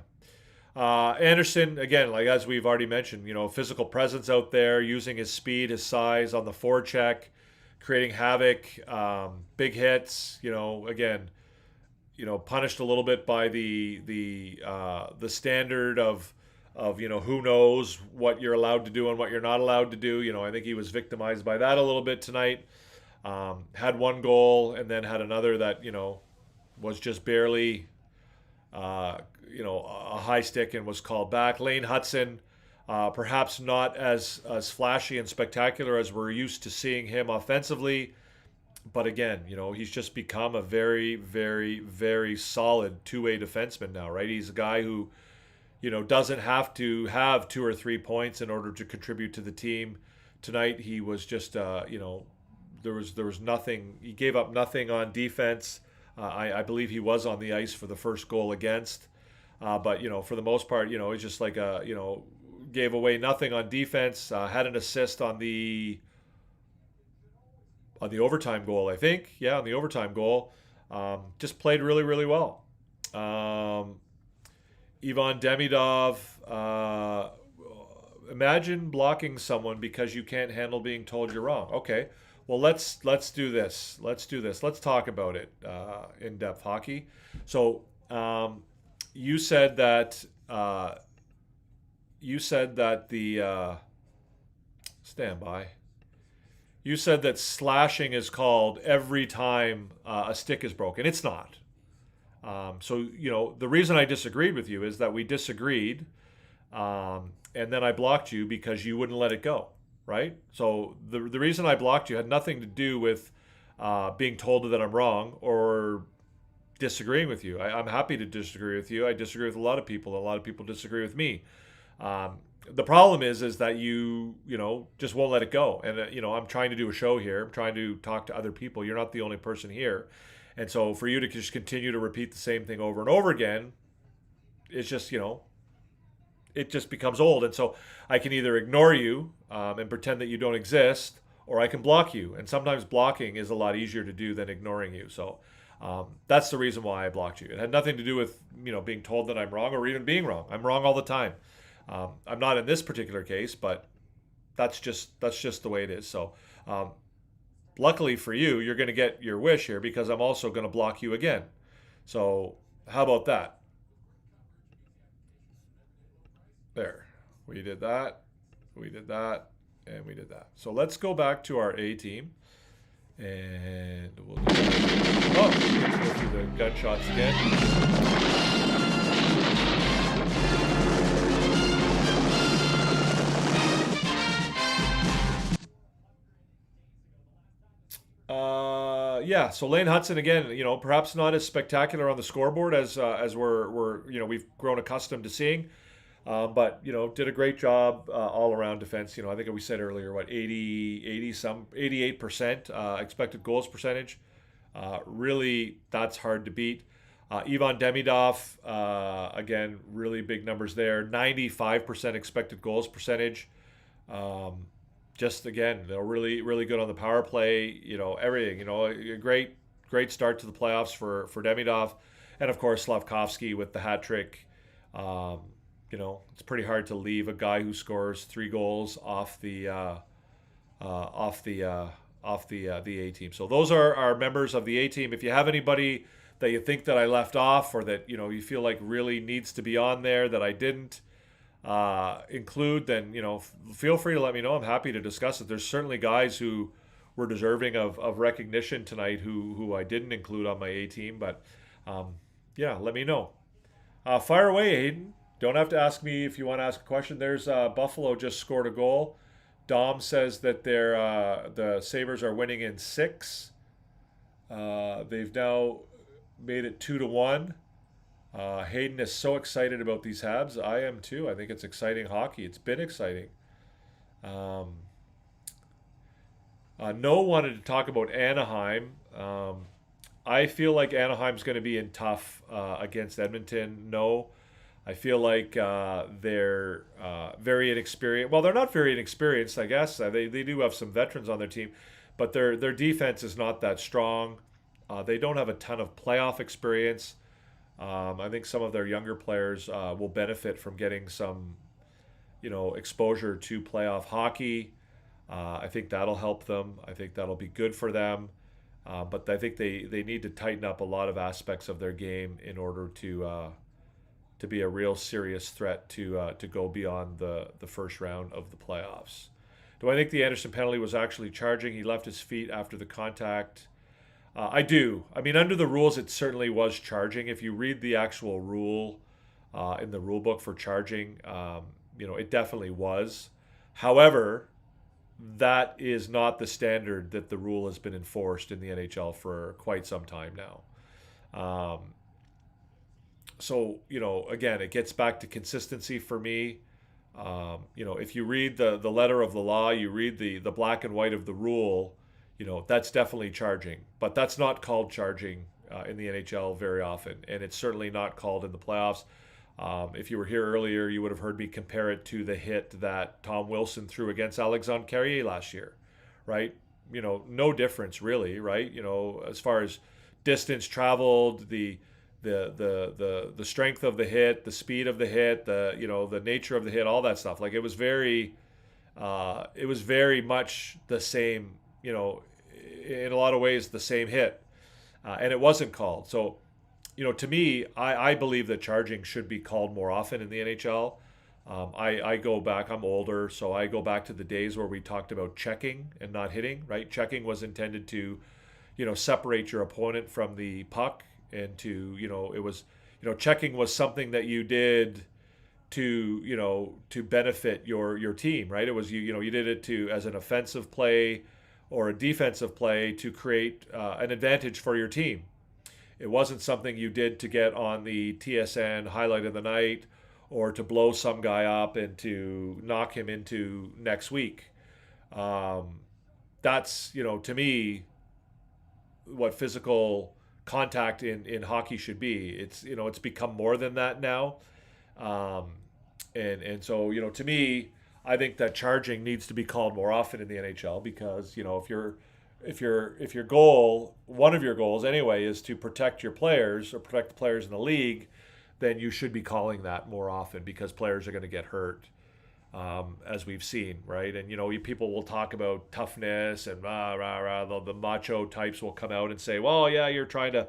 Anderson, again, like as we've already mentioned, physical presence out there, using his speed, his size on the forecheck, creating havoc, big hits. Again, punished a little bit by the standard of who knows what you're allowed to do and what you're not allowed to do. I think he was victimized by that a little bit tonight. Had one goal and then had another that was just barely a high stick and was called back. Lane Hudson, perhaps not as flashy and spectacular as we're used to seeing him offensively, but again, he's just become a very, very, very solid two-way defenseman now, right? He's a guy who, doesn't have to have 2 or 3 points in order to contribute to the team. Tonight, he was just, there was nothing. He gave up nothing on defense. I believe he was on the ice for the first goal against. But, for the most part, it's just like gave away nothing on defense, had an assist on the overtime goal, I think. Yeah, on the overtime goal. Just played really, really well. Ivan Demidov, imagine blocking someone because you can't handle being told you're wrong. Okay, well, let's do this. Let's talk about it, in-depth hockey. So you said that the stand by. You said that slashing is called every time a stick is broken. It's not. So the reason I disagreed with you is that we disagreed, and then I blocked you because you wouldn't let it go, right? So the reason I blocked you had nothing to do with being told that I'm wrong or disagreeing with you. I'm happy to disagree with you. I disagree with a lot of people. A lot of people disagree with me. The problem is that you just won't let it go. And, I'm trying to do a show here. I'm trying to talk to other people. You're not the only person here. And so for you to just continue to repeat the same thing over and over again, it's just, it just becomes old. And so I can either ignore you and pretend that you don't exist, or I can block you. And sometimes blocking is a lot easier to do than ignoring you. So that's the reason why I blocked you. It had nothing to do with, being told that I'm wrong or even being wrong. I'm wrong all the time. I'm not in this particular case, but that's just the way it is. So luckily for you, you're going to get your wish here because I'm also going to block you again. So how about that? There. We did that. We did that. And we did that. So let's go back to our A team. And we'll do let's go through the gunshots again. Yeah, so Lane Hudson again, perhaps not as spectacular on the scoreboard as we're we've grown accustomed to seeing, but did a great job all around defense. I think we said earlier 88% expected goals percentage. Really, that's hard to beat. Ivan Demidov, again, really big numbers there. 95% expected goals percentage. Just again, they're really, really good on the power play. Everything. A great start to the playoffs for Demidov, and of course Slavkovsky with the hat trick. It's pretty hard to leave a guy who scores 3 goals off the A team. So those are our members of the A team. If you have anybody that you think that I left off, or that you feel like really needs to be on there that I didn't include, then feel free to let me know. I'm happy to discuss it. There's certainly guys who were deserving of recognition tonight who I didn't include on my A team, but let me know. Fire away, Hayden. Don't have to ask me if you want to ask a question. There's Buffalo just scored a goal. Dom says that the Sabres are winning in 6. They've now made it 2-1. Hayden is so excited about these Habs. I am too. I think it's exciting hockey. It's been exciting. Noah wanted to talk about Anaheim. I feel like Anaheim's going to be in tough against Edmonton. No, I feel like they're very inexperienced. Well, they're not very inexperienced, I guess. They do have some veterans on their team, but their defense is not that strong. They don't have a ton of playoff experience. I think some of their younger players will benefit from getting some, exposure to playoff hockey. I think that'll help them. I think that'll be good for them. But I think they need to tighten up a lot of aspects of their game in order to be a real serious threat to go beyond the first round of the playoffs. Do I think the Anderson penalty was actually charging? He left his feet after the contact. I do. I mean, under the rules, it certainly was charging. If you read the actual rule in the rule book for charging, it definitely was. However, that is not the standard that the rule has been enforced in the NHL for quite some time now. So, again, it gets back to consistency for me. If you read the letter of the law, you read the black and white of the rule, that's definitely charging. But that's not called charging in the NHL very often. And it's certainly not called in the playoffs. If you were here earlier, you would have heard me compare it to the hit that Tom Wilson threw against Alexandre Carrier last year, right? No difference really, right? As far as distance traveled, the strength of the hit, the speed of the hit, the nature of the hit, all that stuff. Like it was very much the same, in a lot of ways the same hit, and it wasn't called. So, to me, I believe that charging should be called more often in the NHL. I go back, I'm older, so I go back to the days where we talked about checking and not hitting, right? Checking was intended to, separate your opponent from the puck, and to, it was, checking was something that you did to benefit your team, right? It was, you did it as an offensive play or a defensive play to create an advantage for your team. It wasn't something you did to get on the TSN highlight of the night or to blow some guy up and to knock him into next week. That's, to me, what physical contact in hockey should be. It's become more than that now. And so, to me, I think that charging needs to be called more often in the NHL because, if your goal, one of your goals anyway, is to protect your players or protect the players in the league, then you should be calling that more often because players are going to get hurt. as we've seen, right? And, people will talk about toughness and rah, rah, rah. The macho types will come out and say, well, yeah, you're trying to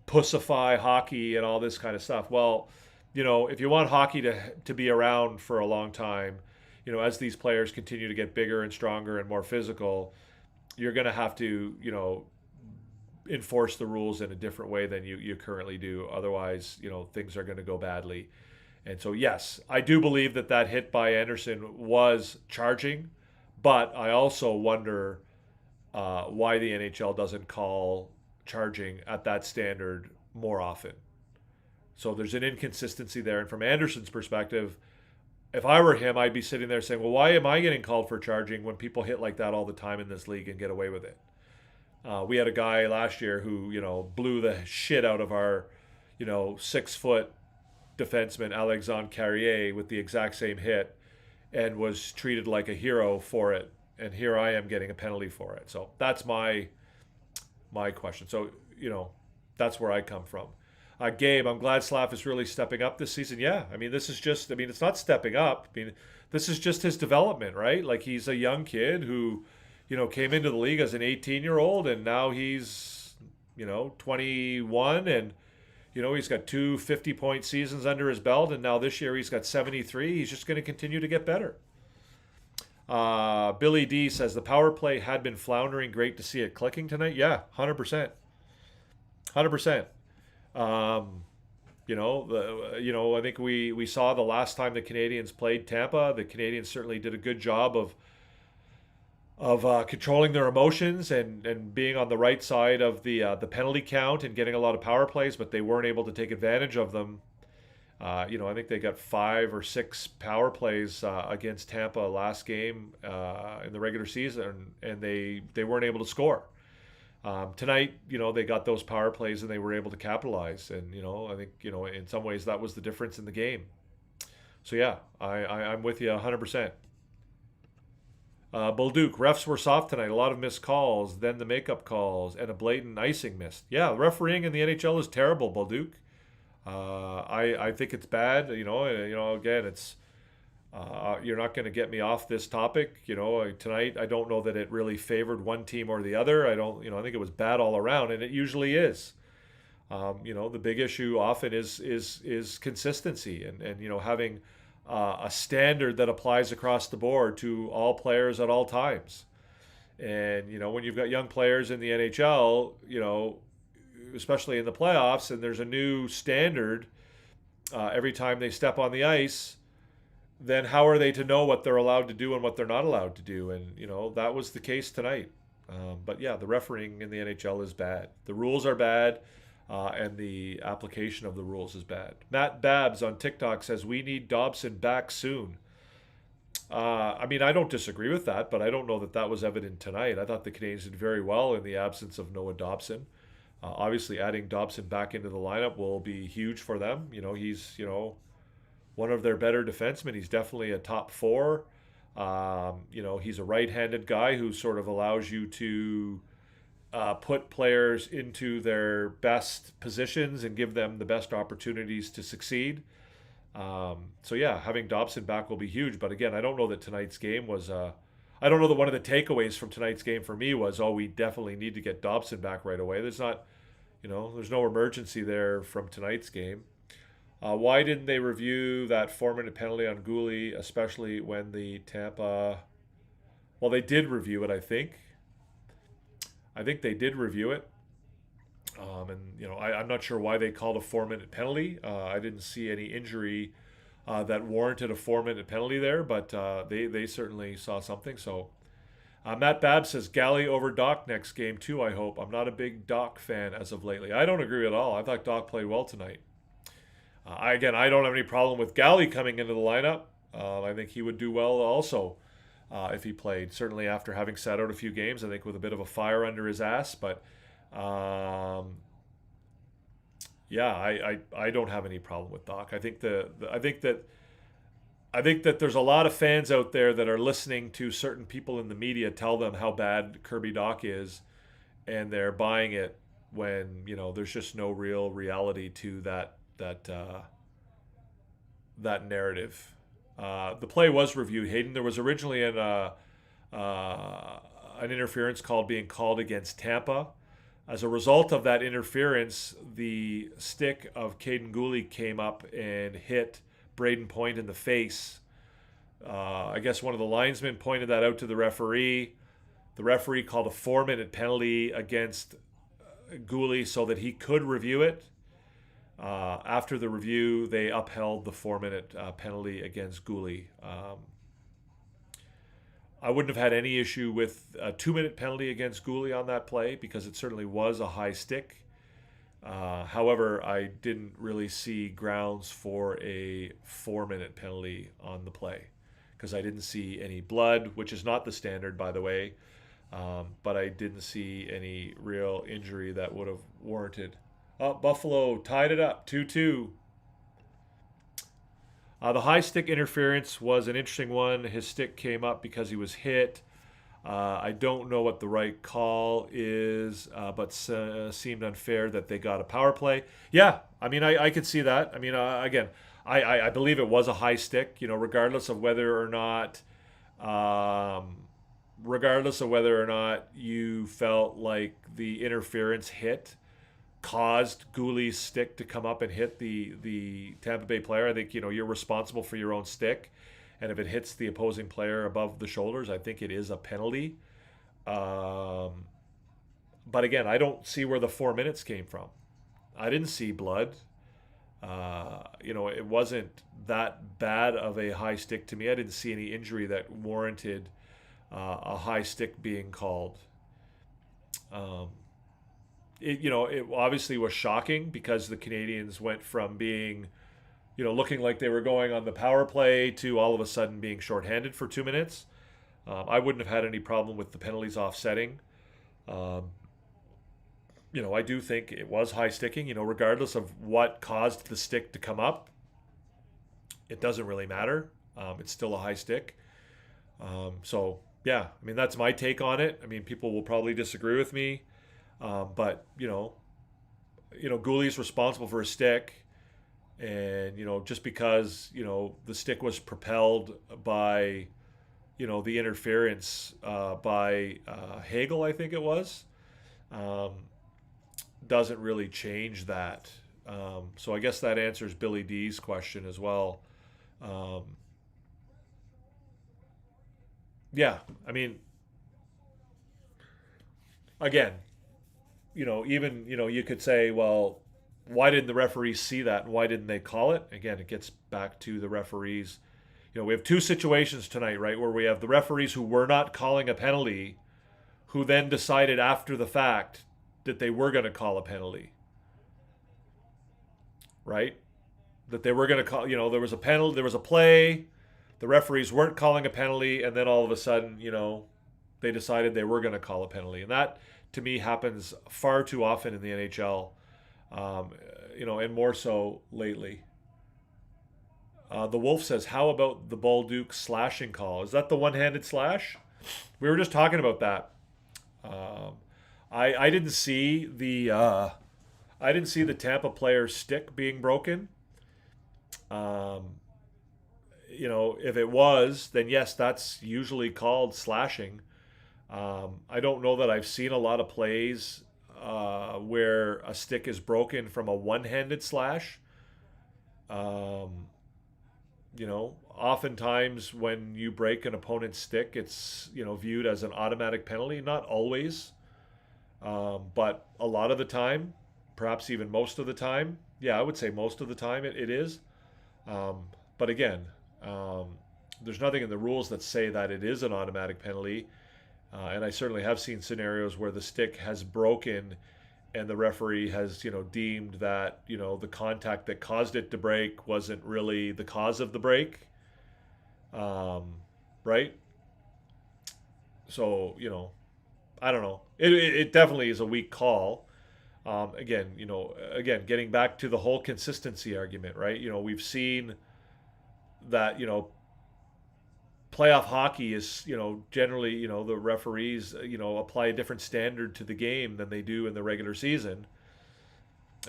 pussify hockey and all this kind of stuff. Well, if you want hockey to be around for a long time, as these players continue to get bigger and stronger and more physical, you're going to have to, enforce the rules in a different way than you currently do. Otherwise, things are going to go badly. And so, yes, I do believe that hit by Anderson was charging, but I also wonder why the NHL doesn't call charging at that standard more often. So there's an inconsistency there. And from Anderson's perspective, if I were him, I'd be sitting there saying, well, why am I getting called for charging when people hit like that all the time in this league and get away with it? We had a guy last year who, blew the shit out of our, 6-foot defenseman Alexandre Carrier with the exact same hit and was treated like a hero for it. And here I am getting a penalty for it. So that's my question. So, that's where I come from. Gabe, I'm glad Slav is really stepping up this season. Yeah, it's not stepping up. This is just his development, right? Like, he's a young kid who, came into the league as an 18-year-old, and now he's, 21, and, he's got 2 50-point seasons under his belt, and now this year he's got 73. He's just going to continue to get better. Billy D says the power play had been floundering. Great to see it clicking tonight. Yeah, 100%. 100%. I think we saw the last time the Canadiens played Tampa. The Canadiens certainly did a good job of controlling their emotions and being on the right side of the penalty count and getting a lot of power plays, but they weren't able to take advantage of them. I think they got 5 or 6 power plays against Tampa last game in the regular season, and they weren't able to score. Tonight, they got those power plays and they were able to capitalize. And, I think, in some ways that was the difference in the game. So, yeah, I'm with you 100%. Bolduc, refs were soft tonight. A lot of missed calls, then the makeup calls, and a blatant icing missed. Yeah, refereeing in the NHL is terrible, Bolduc. I think it's bad. Again, it's you're not going to get me off this topic. Tonight I don't know that it really favored one team or the other. I think it was bad all around, and it usually is. The big issue often is consistency and having a standard that applies across the board to all players at all times. And when you've got young players in the NHL, especially in the playoffs, and there's a new standard every time they step on the ice, then how are they to know what they're allowed to do and what they're not allowed to do? And, that was the case tonight. But, yeah, the refereeing in the NHL is bad. The rules are bad, and the application of the rules is bad. Matt Babs on TikTok says, we need Dobson back soon. I don't disagree with that, but I don't know that was evident tonight. I thought the Canadiens did very well in the absence of Noah Dobson. Obviously, adding Dobson back into the lineup will be huge for them. He's, one of their better defensemen. He's definitely a top 4. He's a right-handed guy who sort of allows you to put players into their best positions and give them the best opportunities to succeed. Having Dobson back will be huge. But again, I don't know that tonight's game was I don't know that one of the takeaways from tonight's game for me was, we definitely need to get Dobson back right away. There's not, there's no emergency there from tonight's game. Why didn't they review that 4-minute penalty on Gouli, especially when the Tampa... Well, they did review it, I think. I think they did review it. I'm not sure why they called a 4-minute penalty. I didn't see any injury that warranted a 4-minute penalty there, but they certainly saw something. So Matt Babb says, Galley over Doc next game too, I hope. I'm not a big Doc fan as of lately. I don't agree at all. I thought Doc played well tonight. I don't have any problem with Galley coming into the lineup. I think he would do well also if he played. Certainly after having sat out a few games, I think with a bit of a fire under his ass. But I don't have any problem with Doc. I think that there's a lot of fans out there that are listening to certain people in the media tell them how bad Kirby Doc is, and they're buying it when there's just no real reality to that narrative. The play was reviewed, Hayden. There was originally an interference being called against Tampa. As a result of that interference, the stick of Caden Gooley came up and hit Braden Point in the face. I guess one of the linesmen pointed that out to the referee. The referee called a 4-minute penalty against Gooley so that he could review it. After the review, they upheld the 4-minute penalty against Gooley. I wouldn't have had any issue with a 2-minute penalty against Gooley on that play because it certainly was a high stick. However, I didn't really see grounds for a 4-minute penalty on the play because I didn't see any blood, which is not the standard, by the way. But I didn't see any real injury that would have warranted. Buffalo tied it up 2-2. The high stick interference was an interesting one. His stick came up because he was hit. I don't know what the right call is, but seemed unfair that they got a power play. Yeah, I mean, I could see that. I mean, again, I believe it was a high stick, regardless of whether or not you felt like the interference hit caused Gooley's stick to come up and hit the Tampa Bay player. I think, you're responsible for your own stick. And if it hits the opposing player above the shoulders, I think it is a penalty. But again, I don't see where the 4 minutes came from. I didn't see blood. It wasn't that bad of a high stick to me. I didn't see any injury that warranted a high stick being called. It obviously was shocking because the Canadiens went from being, looking like they were going on the power play to all of a sudden being shorthanded for 2 minutes. I wouldn't have had any problem with the penalties offsetting. I do think it was high sticking, regardless of what caused the stick to come up. It doesn't really matter. It's still a high stick. So, yeah, I mean, that's my take on it. I mean, people will probably disagree with me. But, Gooley's responsible for his stick. And, just because, the stick was propelled by, the interference by Hagel, I think it was, doesn't really change that. So I guess that answers Billy D's question as well. Yeah, I mean, again, even, you could say, well, why didn't the referees see that and why didn't they call it? Again, it gets back to the referees. We have two situations tonight, right, where we have the referees who were not calling a penalty who then decided after the fact that they were going to call a penalty, right? That they were going to call, there was a penalty, there was a play, the referees weren't calling a penalty, and then all of a sudden, they decided they were going to call a penalty. And that, to me, happens far too often in the NHL, and more so lately. The Wolf says, how about the Bolduc slashing call? Is that the one-handed slash? We were just talking about that. I didn't see the Tampa player's stick being broken. If it was, then yes, that's usually called slashing. I don't know that I've seen a lot of plays where a stick is broken from a one-handed slash. Oftentimes when you break an opponent's stick, it's, viewed as an automatic penalty. Not always, but a lot of the time, perhaps even most of the time. Yeah, I would say most of the time it is. But again, there's nothing in the rules that say that it is an automatic penalty. And I certainly have seen scenarios where the stick has broken and the referee has, deemed that, the contact that caused it to break wasn't really the cause of the break. Right? So, I don't know. It definitely is a weak call. Again, getting back to the whole consistency argument, right? We've seen that, playoff hockey is, generally, the referees, apply a different standard to the game than they do in the regular season.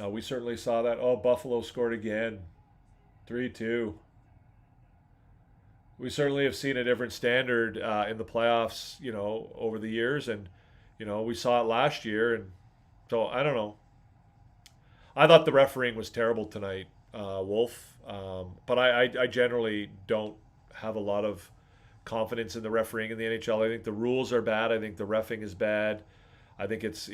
We certainly saw that. Oh, Buffalo scored again. 3-2. we certainly have seen a different standard in the playoffs, over the years, and we saw it last year, and so I don't know. I thought the refereeing was terrible tonight, Wolf, but I generally don't have a lot of confidence in the refereeing in the NHL. I think the rules are bad. I think the reffing is bad. I think it's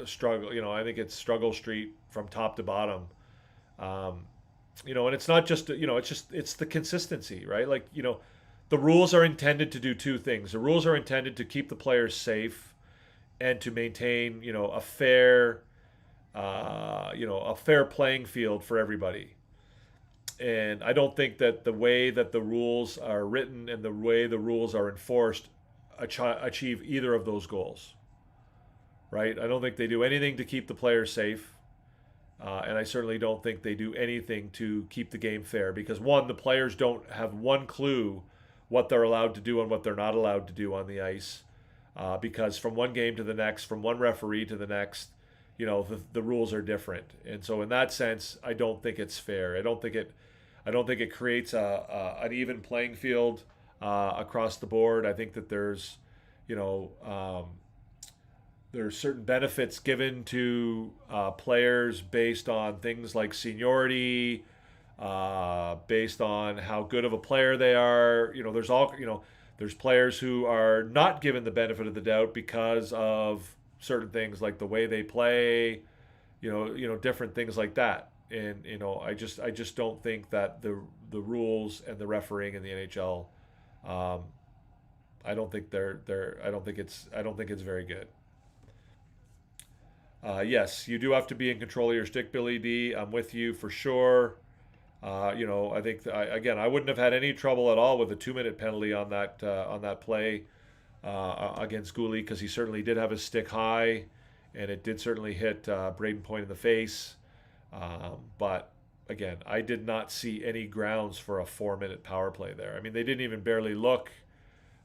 struggle. I think it's struggle street from top to bottom. Um, and it's not just it's the consistency, right? Like the rules are intended to do two things. The rules are intended to keep the players safe and to maintain a fair playing field for everybody. And I don't think that the way that the rules are written and the way the rules are enforced achieve either of those goals, right? I don't think they do anything to keep the players safe. And I certainly don't think they do anything to keep the game fair because, one, the players don't have one clue what they're allowed to do and what they're not allowed to do on the ice. Because from one game to the next, from one referee to the next, the rules are different. And so in that sense, I don't think it's fair. I don't think it creates an even playing field across the board. I think that there's certain benefits given to players based on things like seniority, based on how good of a player they are. There's players who are not given the benefit of the doubt because of certain things like the way they play, different things like that. And I just don't think that the rules and the refereeing in the NHL, I don't think I don't think it's very good. Yes, you do have to be in control of your stick, Billy D. I'm with you for sure. I think I wouldn't have had any trouble at all with a 2-minute penalty on that play against Gouli because he certainly did have his stick high, and it did certainly hit Braden Point in the face. But again, I did not see any grounds for a 4-minute power play there. I mean, they didn't even barely look.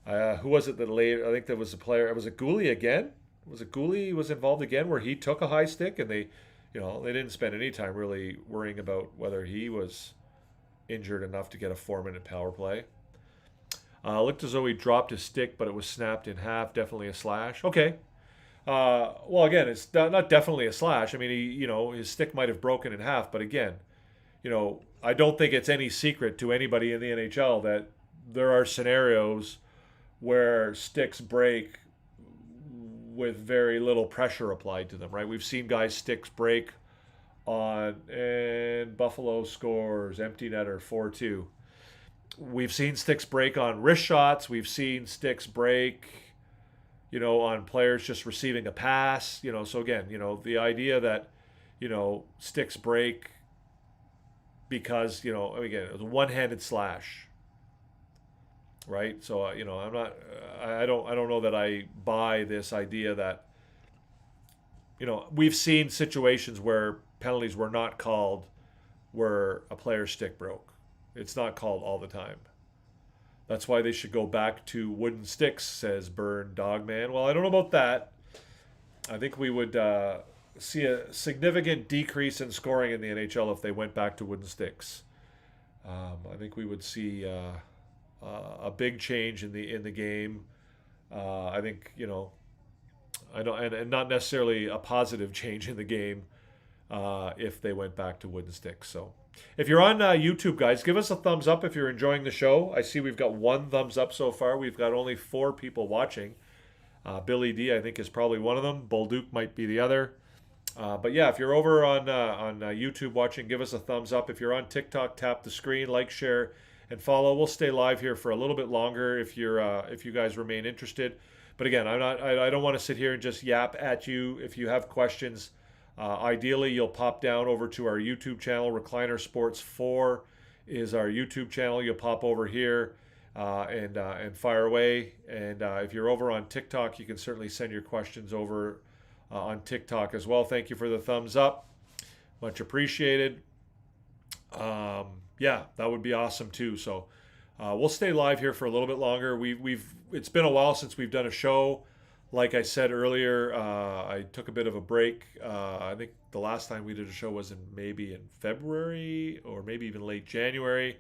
Who was it that later? I think there was a player. Was it Gouli again? Was it Gouli was involved again where he took a high stick and they didn't spend any time really worrying about whether he was injured enough to get a 4-minute power play. Looked as though he dropped his stick, but it was snapped in half. Definitely a slash. Okay. Well, again, it's not definitely a slash. I mean, his stick might have broken in half, but again, I don't think it's any secret to anybody in the NHL that there are scenarios where sticks break with very little pressure applied to them, right? We've seen guys' sticks break and Buffalo scores, empty netter, 4-2. We've seen sticks break on wrist shots. We've seen sticks break, on players just receiving a pass. So again, the idea that, sticks break because, again, it was a one-handed slash. Right, so I'm not. I don't know that I buy this idea that we've seen situations where penalties were not called where a player's stick broke. It's not called all the time. That's why they should go back to wooden sticks, says Burn Dogman. Well, I don't know about that. I think we would see a significant decrease in scoring in the NHL if they went back to wooden sticks. I think we would see. A big change in the game. I think I don't, and not necessarily a positive change in the game if they went back to wooden sticks. So, if you're on YouTube, guys, give us a thumbs up if you're enjoying the show. I see we've got 1 thumbs up so far. We've got only 4 people watching. Billy D, I think, is probably one of them. Bolduc might be the other. But yeah, if you're over on YouTube watching, give us a thumbs up. If you're on TikTok, tap the screen, like, share, and follow. We'll stay live here for a little bit longer if you guys remain interested. But again, I don't want to sit here and just yap at you. If you have questions, ideally you'll pop down over to our YouTube channel. Recliner Sports 4 is our YouTube channel. You'll pop over here and fire away. And if you're over on TikTok, you can certainly send your questions over on TikTok as well. Thank you for the thumbs up, much appreciated. Yeah, that would be awesome too. So we'll stay live here for a little bit longer. It's been a while since we've done a show. Like I said earlier, I took a bit of a break. I think the last time we did a show was maybe in February or maybe even late January.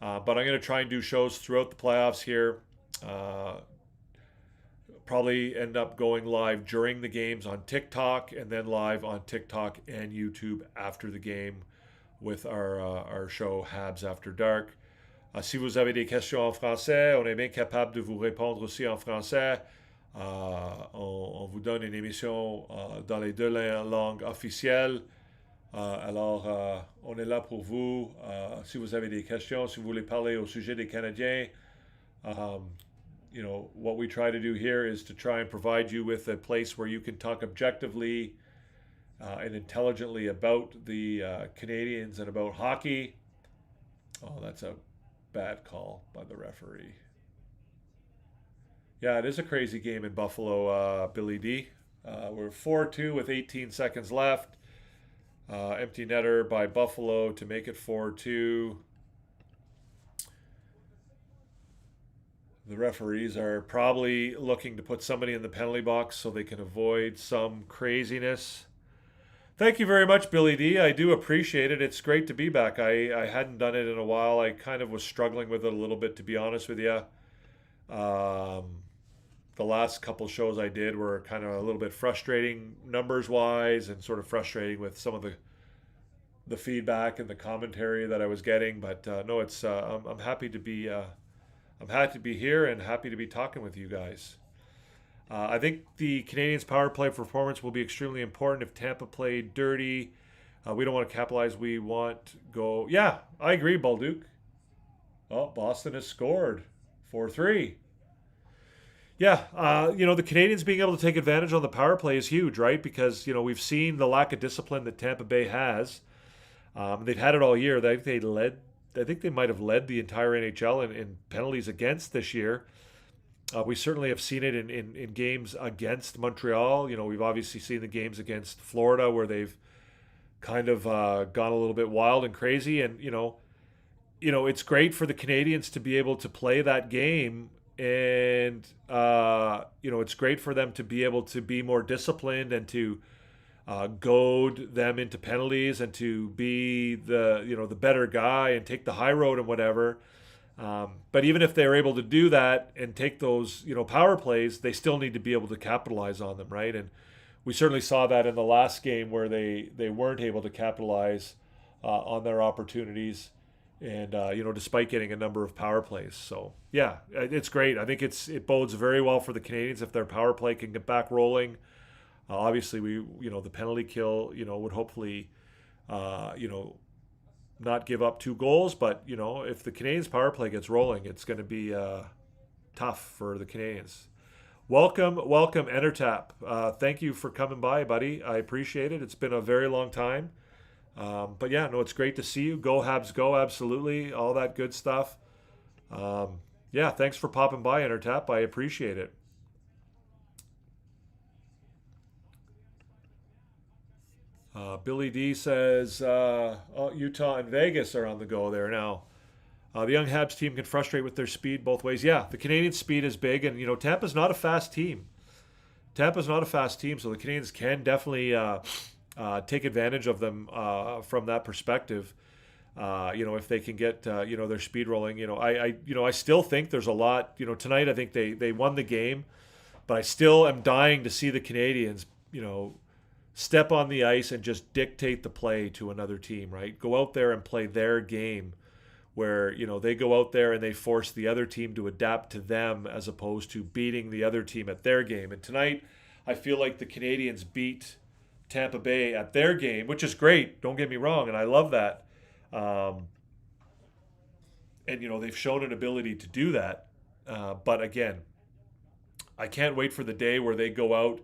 But I'm going to try and do shows throughout the playoffs here. Probably end up going live during the games on TikTok and then live on TikTok and YouTube after the game with our show Habs After Dark. Si vous avez des questions en français, on est bien capable de vous répondre aussi en français. On vous donne une émission dans les deux langues officielles. Alors, on est là pour vous. Si vous avez des questions, si vous voulez parler au sujet des Canadiens, what we try to do here is to try and provide you with a place where you can talk objectively and intelligently about the Canadiens and about hockey. Oh, that's a bad call by the referee. Yeah, it is a crazy game in Buffalo, Billy D. We're 4-2 with 18 seconds left. Empty netter by Buffalo to make it 4-2. The referees are probably looking to put somebody in the penalty box so they can avoid some craziness. Thank you very much, Billy D. I do appreciate it. It's great to be back. I hadn't done it in a while. I kind of was struggling with it a little bit, to be honest with you. The last couple shows I did were kind of a little bit frustrating numbers-wise and sort of frustrating with some of the feedback and the commentary that I was getting. But no, it's I'm happy to be here and happy to be talking with you guys. I think the Canadiens' power play performance will be extremely important if Tampa played dirty. We don't want to capitalize. We want go. Yeah, I agree, Balduke. Oh, Boston has scored 4-3. Yeah, the Canadiens being able to take advantage on the power play is huge, right? Because, we've seen the lack of discipline that Tampa Bay has. They've had it all year. I think they might have led the entire NHL in penalties against this year. We certainly have seen it in games against Montreal. We've obviously seen the games against Florida where they've kind of gone a little bit wild and crazy. And, it's great for the Canadiens to be able to play that game. And, it's great for them to be able to be more disciplined and to goad them into penalties and to be the better guy and take the high road and whatever. But even if they're able to do that and take those, power plays, they still need to be able to capitalize on them, right? And we certainly saw that in the last game where they weren't able to capitalize on their opportunities. And, despite getting a number of power plays. So, yeah, it's great. I think it bodes very well for the Canadiens if their power play can get back rolling. Obviously, the penalty kill, would hopefully, not give up 2 goals. But, if the Canadiens' power play gets rolling, it's going to be tough for the Canadiens. Welcome, Entertap. Thank you for coming by, buddy. I appreciate it. It's been a very long time. But yeah, no, it's great to see you. Go Habs, go! Absolutely, all that good stuff. Yeah, thanks for popping by, Entertap. I appreciate it. Billy D says Utah and Vegas are on the go there now. The young Habs team can frustrate with their speed both ways. Yeah, the Canadian speed is big, and Tampa's not a fast team. So the Canadiens can definitely take advantage of them from that perspective. If they can get their speed rolling. I still think there's a lot. Tonight I think they won the game, but I still am dying to see the Canadiens step on the ice and just dictate the play to another team. Right, go out there and play their game, where they go out there and they force the other team to adapt to them as opposed to beating the other team at their game. And tonight I feel like the Canadiens beat Tampa Bay at their game, which is great. Don't get me wrong, and I love that. And they've shown an ability to do that. But again, I can't wait for the day where they go out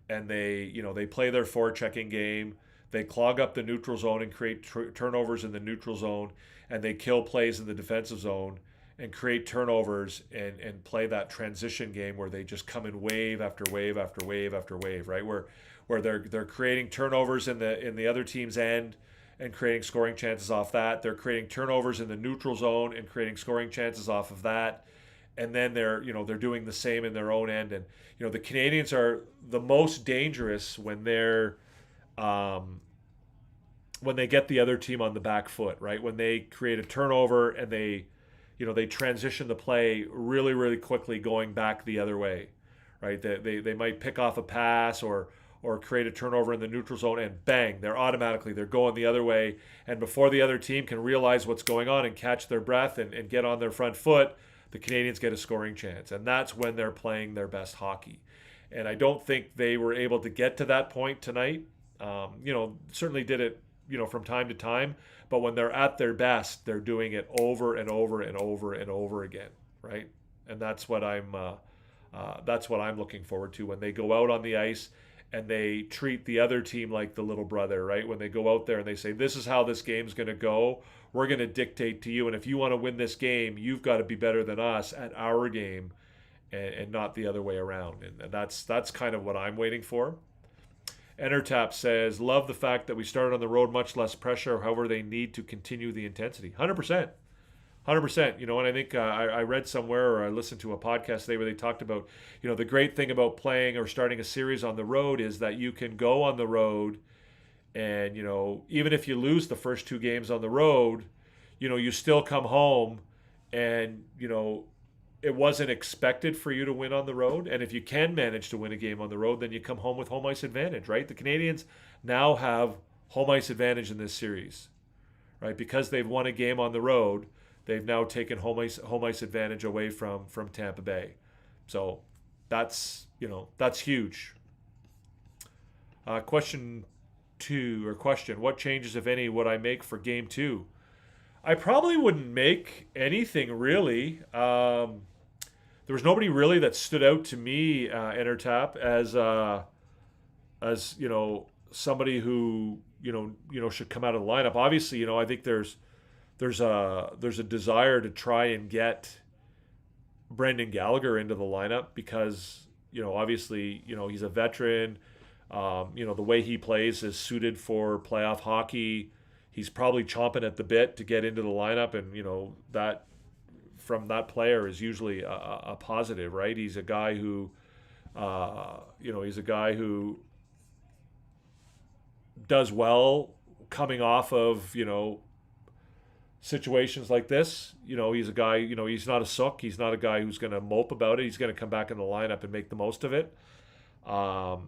and they play their forechecking game. They clog up the neutral zone and create turnovers in the neutral zone, and they kill plays in the defensive zone and create turnovers and play that transition game where they just come in wave after wave after wave after wave, right? Where they're creating turnovers in the other team's end and creating scoring chances off that. They're creating turnovers in the neutral zone and creating scoring chances off of that. And then they're doing the same in their own end. And the Canadiens are the most dangerous when they're when they get the other team on the back foot, right? When they create a turnover and they they transition the play really, really quickly going back the other way, right? They might pick off a pass or create a turnover in the neutral zone, and bang, they're going the other way. And before the other team can realize what's going on and catch their breath and get on their front foot, the Canadiens get a scoring chance. And that's when they're playing their best hockey. And I don't think they were able to get to that point tonight. Certainly did it, from time to time. But when they're at their best, they're doing it over and over and over and over again, right? And that's what I'm looking forward to when they go out on the ice and they treat the other team like the little brother, right? When they go out there and they say, this is how this game's going to go. We're going to dictate to you. And if you want to win this game, you've got to be better than us at our game and not the other way around. And that's kind of what I'm waiting for. Entertap says, love the fact that we started on the road, much less pressure. However, they need to continue the intensity. 100%. 100%. And I think I read somewhere or I listened to a podcast today where they talked about, the great thing about playing or starting a series on the road is that you can go on the road and, even if you lose the first 2 games on the road, you still come home and, it wasn't expected for you to win on the road. And if you can manage to win a game on the road, then you come home with home ice advantage, right? The Canadiens now have home ice advantage in this series, right? Because they've won a game on the road, they've now taken home ice advantage away from Tampa Bay. So that's huge. Question, what changes, if any, would I make for game 2? I probably wouldn't make anything really. There was nobody really that stood out to me, Entertap, as somebody who should come out of the lineup. Obviously, I think there's a desire to try and get Brendan Gallagher into the lineup because obviously he's a veteran. The way he plays is suited for playoff hockey. He's probably chomping at the bit to get into the lineup, and that from that player is usually a positive, right? He's a guy who does well coming off of situations like this. He's a guy, he's not a sook. He's not a guy who's going to mope about it. He's going to come back in the lineup and make the most of it. But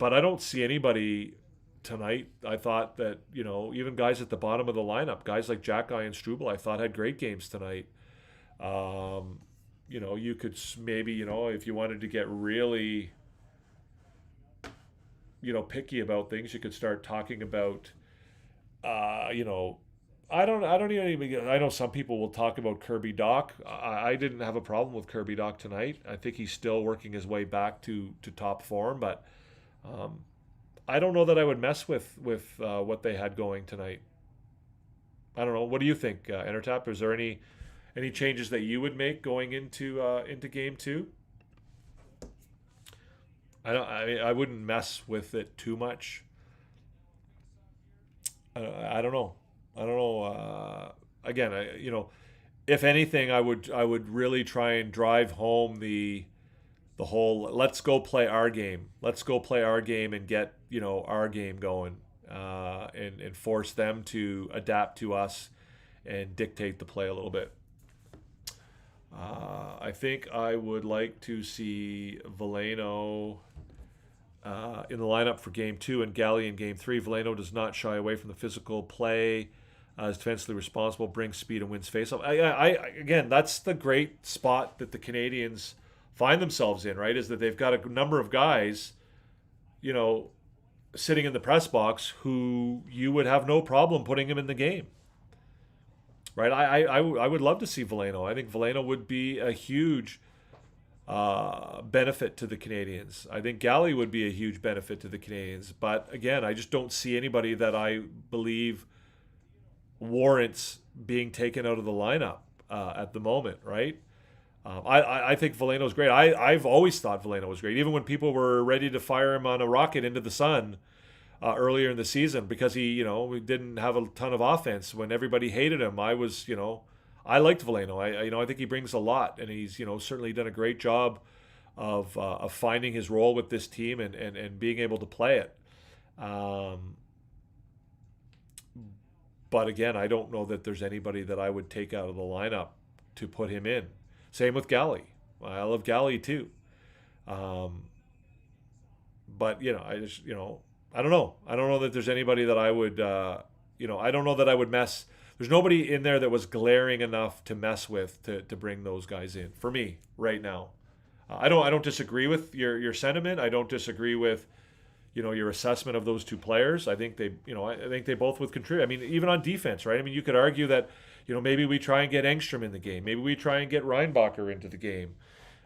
I don't see anybody tonight. I thought that, even guys at the bottom of the lineup, guys like Jack-Guy and Struble, I thought had great games tonight. You could maybe, if you wanted to get really, picky about things, you could start talking about, I know some people will talk about Kirby Dach. I didn't have a problem with Kirby Dach tonight. I think he's still working his way back to top form, but I don't know that I would mess with what they had going tonight. I don't know. What do you think, Entertap? Is there any changes that you would make going into game 2? I wouldn't mess with it too much. I don't know. Again, if anything, I would really try and drive home the whole let's go play our game. Let's go play our game and get our game going, and force them to adapt to us and dictate the play a little bit. I think I would like to see Veleno in the lineup for Game 2 and Galley in Game 3. Veleno does not shy away from the physical play, is defensively responsible, brings speed and wins faceoff. Again, that's the great spot that the Canadiens find themselves in, right? Is that they've got a number of guys, sitting in the press box who you would have no problem putting him in the game. Right, I would love to see Veleno. I think Veleno would be a huge benefit to the Canadiens. I think Galley would be a huge benefit to the Canadiens. But again, I just don't see anybody that I believe warrants being taken out of the lineup at the moment. Right, I think Veleno's great. I've always thought Veleno was great, even when people were ready to fire him on a rocket into the sun. Earlier in the season, because he didn't have a ton of offense. When everybody hated him, I liked Veleno. I think he brings a lot, and he's certainly done a great job of finding his role with this team and being able to play it. But again, I don't know that there's anybody that I would take out of the lineup to put him in. Same with Galley. I love Galley too. But I just I don't know. I don't know that there's anybody that I would I don't know that I would mess. There's nobody in there that was glaring enough to mess with to bring those guys in for me right now. I don't disagree with your sentiment. I don't disagree with your assessment of those two players. I think they both would contribute. I mean, even on defense, right? I mean, you could argue that maybe we try and get Engstrom in the game. Maybe we try and get Reinbacher into the game.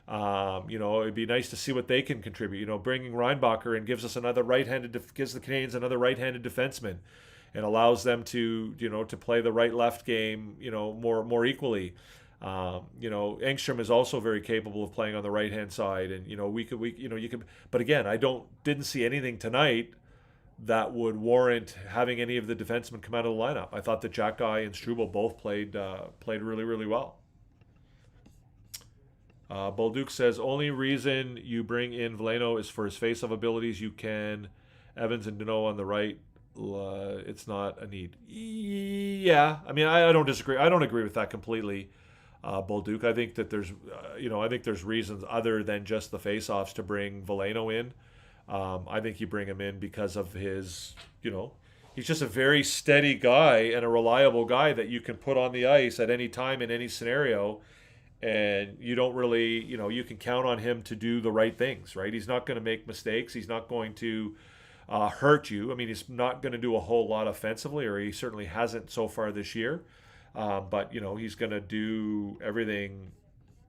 It'd be nice to see what they can contribute. Bringing Reinbacher in gives us gives the Canadiens another right-handed defenseman, and allows them to to play the right-left game more equally. Engstrom is also very capable of playing on the right-hand side, and you could. But again, didn't see anything tonight that would warrant having any of the defensemen come out of the lineup. I thought that Jack Guy and Struble both played really, really well. Bolduc says, only reason you bring in Veleno is for his face-off abilities. You can Evans and Deneau on the right. It's not a need. Yeah, I mean, I don't disagree. I don't agree with that completely, Bolduc. I think that there's reasons other than just the face-offs to bring Veleno in. I think you bring him in because of his, he's just a very steady guy and a reliable guy that you can put on the ice at any time in any scenario. And you don't really, you can count on him to do the right things, right? He's not going to make mistakes. He's not going to hurt you. I mean, he's not going to do a whole lot offensively, or he certainly hasn't so far this year. But he's going to do everything.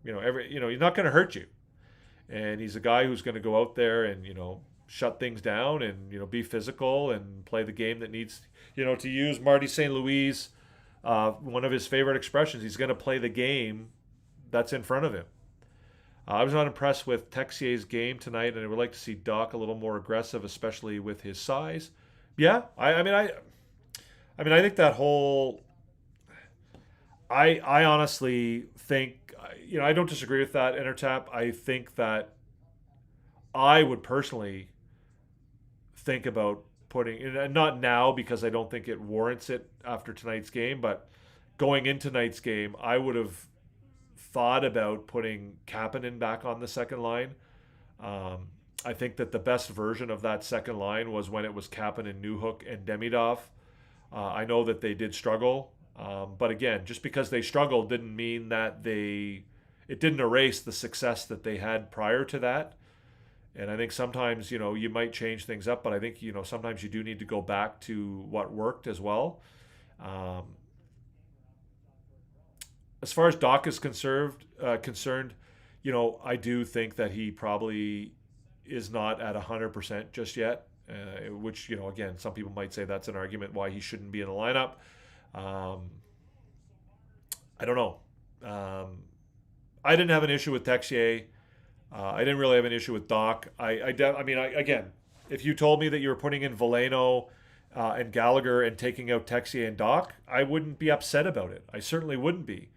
He's not going to hurt you. And he's a guy who's going to go out there and shut things down and be physical and play the game that needs. To use Marty St. Louis, one of his favorite expressions, he's going to play the game that's in front of him. I was not impressed with Texier's game tonight, and I would like to see Doc a little more aggressive, especially with his size. Yeah, I think that whole. I honestly think I don't disagree with that, Intertap. I think that I would personally think about putting, and not now because I don't think it warrants it after tonight's game, but going into tonight's game, I would have thought about putting Kapanen back on the second line. I think that the best version of that second line was when it was Kapanen, Newhook, and Demidov. I know that they did struggle, but again, just because they struggled didn't mean that it didn't erase the success that they had prior to that. And I think sometimes, you might change things up, but I think, sometimes you do need to go back to what worked as well. As far as Doc is concerned, I do think that he probably is not at 100% just yet, which, again, some people might say that's an argument why he shouldn't be in the lineup. I don't know. I didn't have an issue with Texier. I didn't really have an issue with Doc. Again, if you told me that you were putting in Veleno and Gallagher and taking out Texier and Doc, I wouldn't be upset about it. I certainly wouldn't be.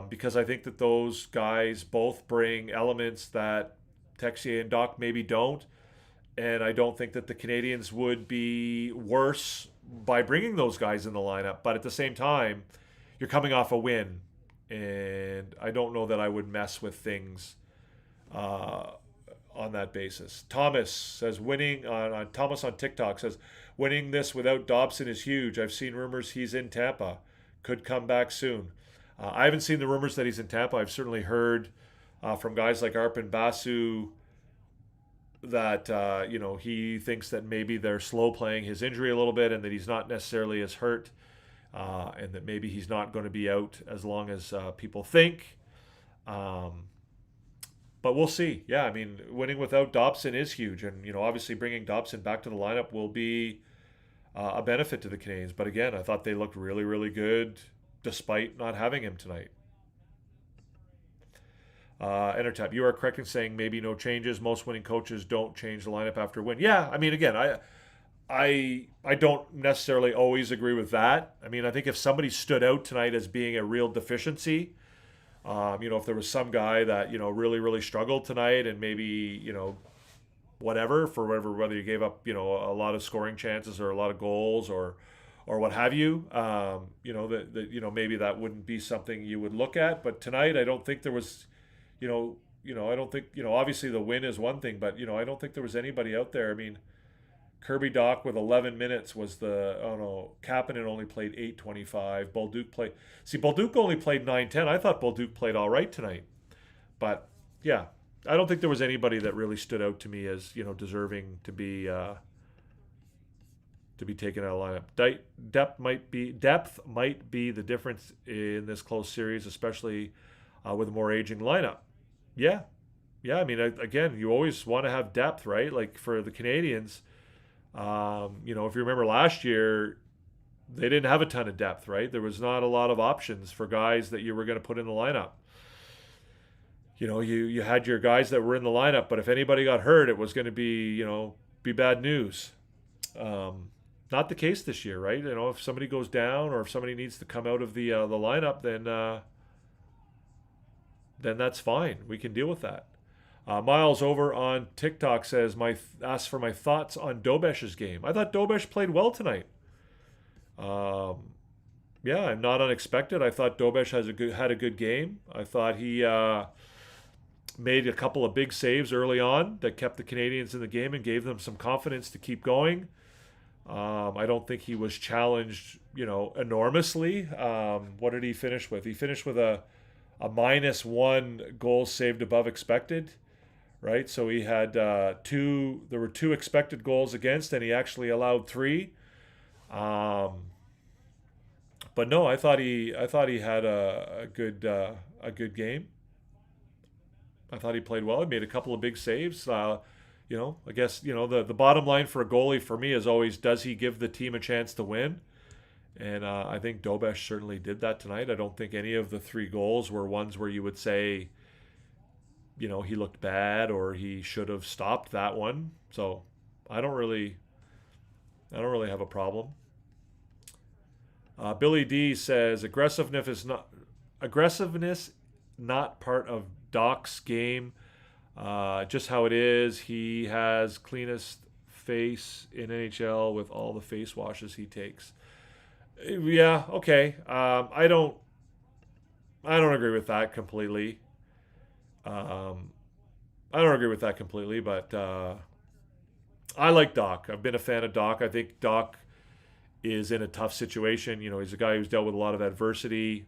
Because I think that those guys both bring elements that Texier and Doc maybe don't. And I don't think that the Canadiens would be worse by bringing those guys in the lineup. But at the same time, you're coming off a win. And I don't know that I would mess with things on that basis. Thomas says Thomas on TikTok says, winning this without Dobson is huge. I've seen rumors he's in Tampa. Could come back soon. I haven't seen the rumors that he's in Tampa. I've certainly heard from guys like Arpon Basu that he thinks that maybe they're slow playing his injury a little bit, and that he's not necessarily as hurt, and that maybe he's not going to be out as long as people think. But we'll see. Yeah, I mean, winning without Dobson is huge, and obviously bringing Dobson back to the lineup will be a benefit to the Canadiens. But again, I thought they looked really, really good despite not having him tonight. Intertap, you are correct in saying maybe no changes. Most winning coaches don't change the lineup after a win. Yeah, I mean, again, I don't necessarily always agree with that. I mean, I think if somebody stood out tonight as being a real deficiency, if there was some guy that really, really struggled tonight, and maybe whether you gave up a lot of scoring chances or a lot of goals or or what have you. Maybe that wouldn't be something you would look at. But tonight, I don't think there was, I don't think, obviously the win is one thing, but, I don't think there was anybody out there. I mean, Kirby Dach with 11 minutes was Kapanen only played 8:25. Bolduc only played 9:10. I thought Bolduc played all right tonight. But, yeah, I don't think there was anybody that really stood out to me as, deserving to be taken out of lineup. Depth might be the difference in this close series, especially with a more aging lineup. Yeah. I mean, again, you always want to have depth, right? Like for the Canadiens, if you remember last year, they didn't have a ton of depth, right? There was not a lot of options for guys that you were going to put in the lineup. You had your guys that were in the lineup, but if anybody got hurt, it was going to be bad news. Not the case this year, right? If somebody goes down or if somebody needs to come out of the lineup, then that's fine. We can deal with that. Miles over on TikTok says, asks for my thoughts on Dobesh's game. I thought Dobesh played well tonight. Yeah, not unexpected. I thought Dobesh had a good game. I thought he made a couple of big saves early on that kept the Canadiens in the game and gave them some confidence to keep going. I don't think he was challenged, enormously. What did he finish with? He finished with a -1 goals saved above expected, right? So he had there were 2 expected goals against, and he actually allowed 3. But no, I thought he had a good game. I thought he played well. He made a couple of big saves. I guess, the bottom line for a goalie for me is always, does he give the team a chance to win? And I think Dobesh certainly did that tonight. I don't think any of the 3 goals were ones where you would say, he looked bad or he should have stopped that one. So I don't really have a problem. Billy D says aggressiveness not part of Doc's game. Just how it is. He has cleanest face in NHL with all the face washes he takes. Yeah, okay. I don't agree with that completely. But I like Doc. I've been a fan of Doc. I think Doc is in a tough situation. He's a guy who's dealt with a lot of adversity.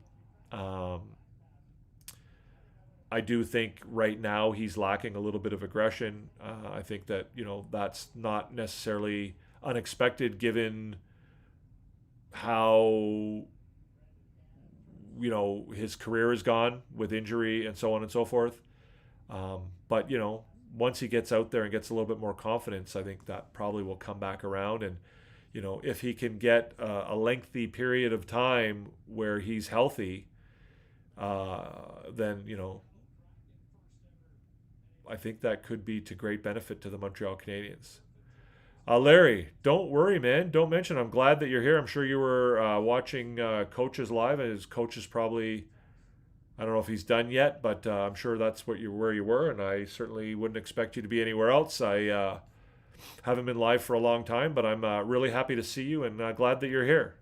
I do think right now he's lacking a little bit of aggression. I think that, that's not necessarily unexpected given how, his career is gone with injury and so on and so forth. But, once he gets out there and gets a little bit more confidence, I think that probably will come back around. And, if he can get a lengthy period of time where he's healthy, then, I think that could be to great benefit to the Montreal Canadiens. Larry, don't worry, man. Don't mention. I'm glad that you're here. I'm sure you were watching Coaches live. His coach is probably, I don't know if he's done yet, but I'm sure that's where you were, and I certainly wouldn't expect you to be anywhere else. I haven't been live for a long time, but I'm really happy to see you and glad that you're here.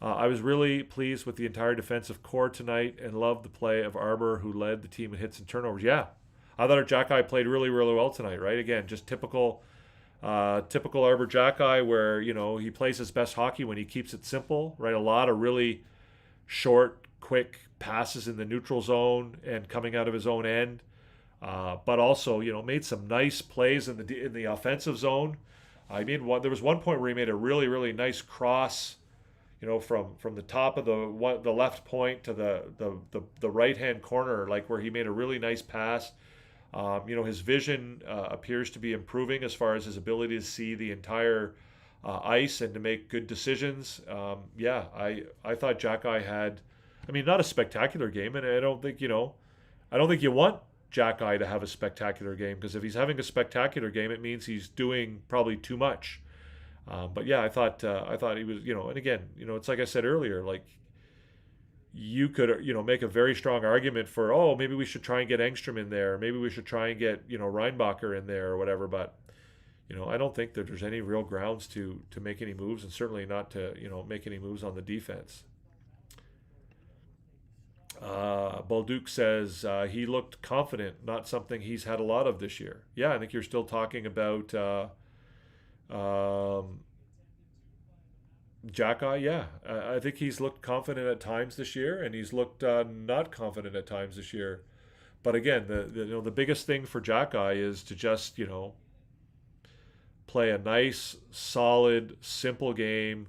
I was really pleased with the entire defensive core tonight and loved the play of Arbor, who led the team in hits and turnovers. Yeah. I thought Jackeye played really, really well tonight, right? Again, just typical Arbor Jackeye where, he plays his best hockey when he keeps it simple, right? A lot of really short, quick passes in the neutral zone and coming out of his own end. But also, made some nice plays in the offensive zone. There was one point where he made a really, really nice cross, from the top of the left point to the right-hand corner, like where he made a really nice pass. His vision appears to be improving as far as his ability to see the entire ice and to make good decisions. I thought Jackeye had, not a spectacular game, and I don't think you want Jackeye to have a spectacular game, because if he's having a spectacular game, it means he's doing probably too much. But yeah, I thought he was, and again, it's like I said earlier, like, you could, make a very strong argument for, maybe we should try and get Engstrom in there. Maybe we should try and get, Reinbacher in there or whatever. But, I don't think that there's any real grounds to make any moves, and certainly not to, make any moves on the defense. Balduke says he looked confident, not something he's had a lot of this year. Yeah, I think you're still talking about Jack-Eye. Yeah, I think he's looked confident at times this year, and he's looked not confident at times this year. But again, the biggest thing for Jack-Eye is to just play a nice, solid, simple game.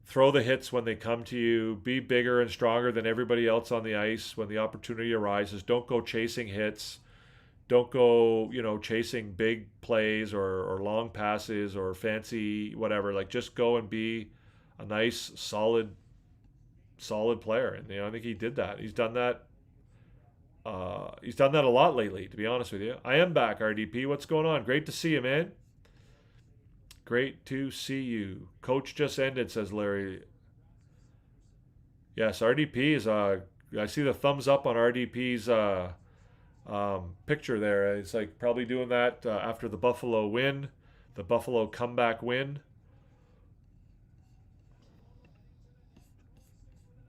Throw the hits when they come to you. Be bigger and stronger than everybody else on the ice when the opportunity arises. Don't go chasing hits. Don't go, chasing big plays or long passes or fancy whatever. Like, just go and be a nice, solid player. And I think he did that. He's done that. He's done that a lot lately, to be honest with you. I am back, RDP. What's going on? Great to see you, man. Great to see you. Coach just ended, says Larry. Yes, RDP is I see the thumbs up on RDP's picture there. It's like probably doing that after the Buffalo win, the Buffalo comeback win.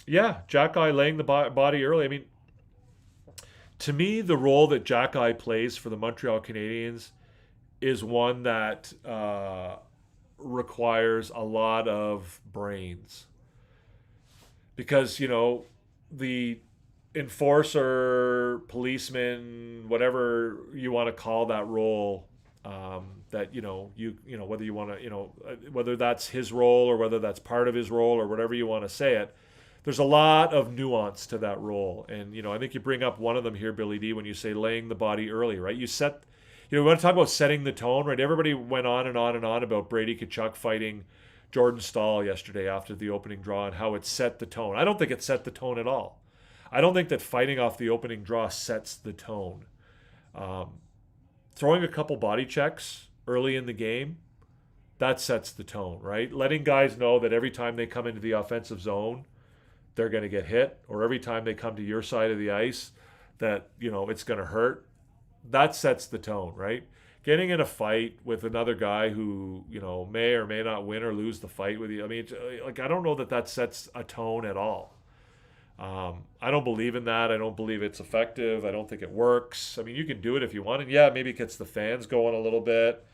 Yeah, Jack-Eye laying the body early. I mean, to me, the role that Jack-Eye plays for the Montreal Canadiens is one that requires a lot of brains. Because, the enforcer, policeman, whatever you want to call that role, that, whether you want to, whether that's his role or whether that's part of his role or whatever you want to say it, there's a lot of nuance to that role. And, I think you bring up one of them here, Billy D, when you say laying the body early, right? You set, we want to talk about setting the tone, right? Everybody went on and on and on about Brady Tkachuk fighting Jordan Staal yesterday after the opening draw and how it set the tone. I don't think it set the tone at all. I don't think that fighting off the opening draw sets the tone. Throwing a couple body checks early in the game, that sets the tone, right? Letting guys know that every time they come into the offensive zone, they're going to get hit, or every time they come to your side of the ice, that, it's going to hurt. That sets the tone, right? Getting in a fight with another guy who, may or may not win or lose the fight with you. I mean, I don't know that sets a tone at all. I don't believe in that. I don't believe it's effective. I don't think it works. I mean, you can do it if you want, and yeah, maybe it gets the fans going a little bit.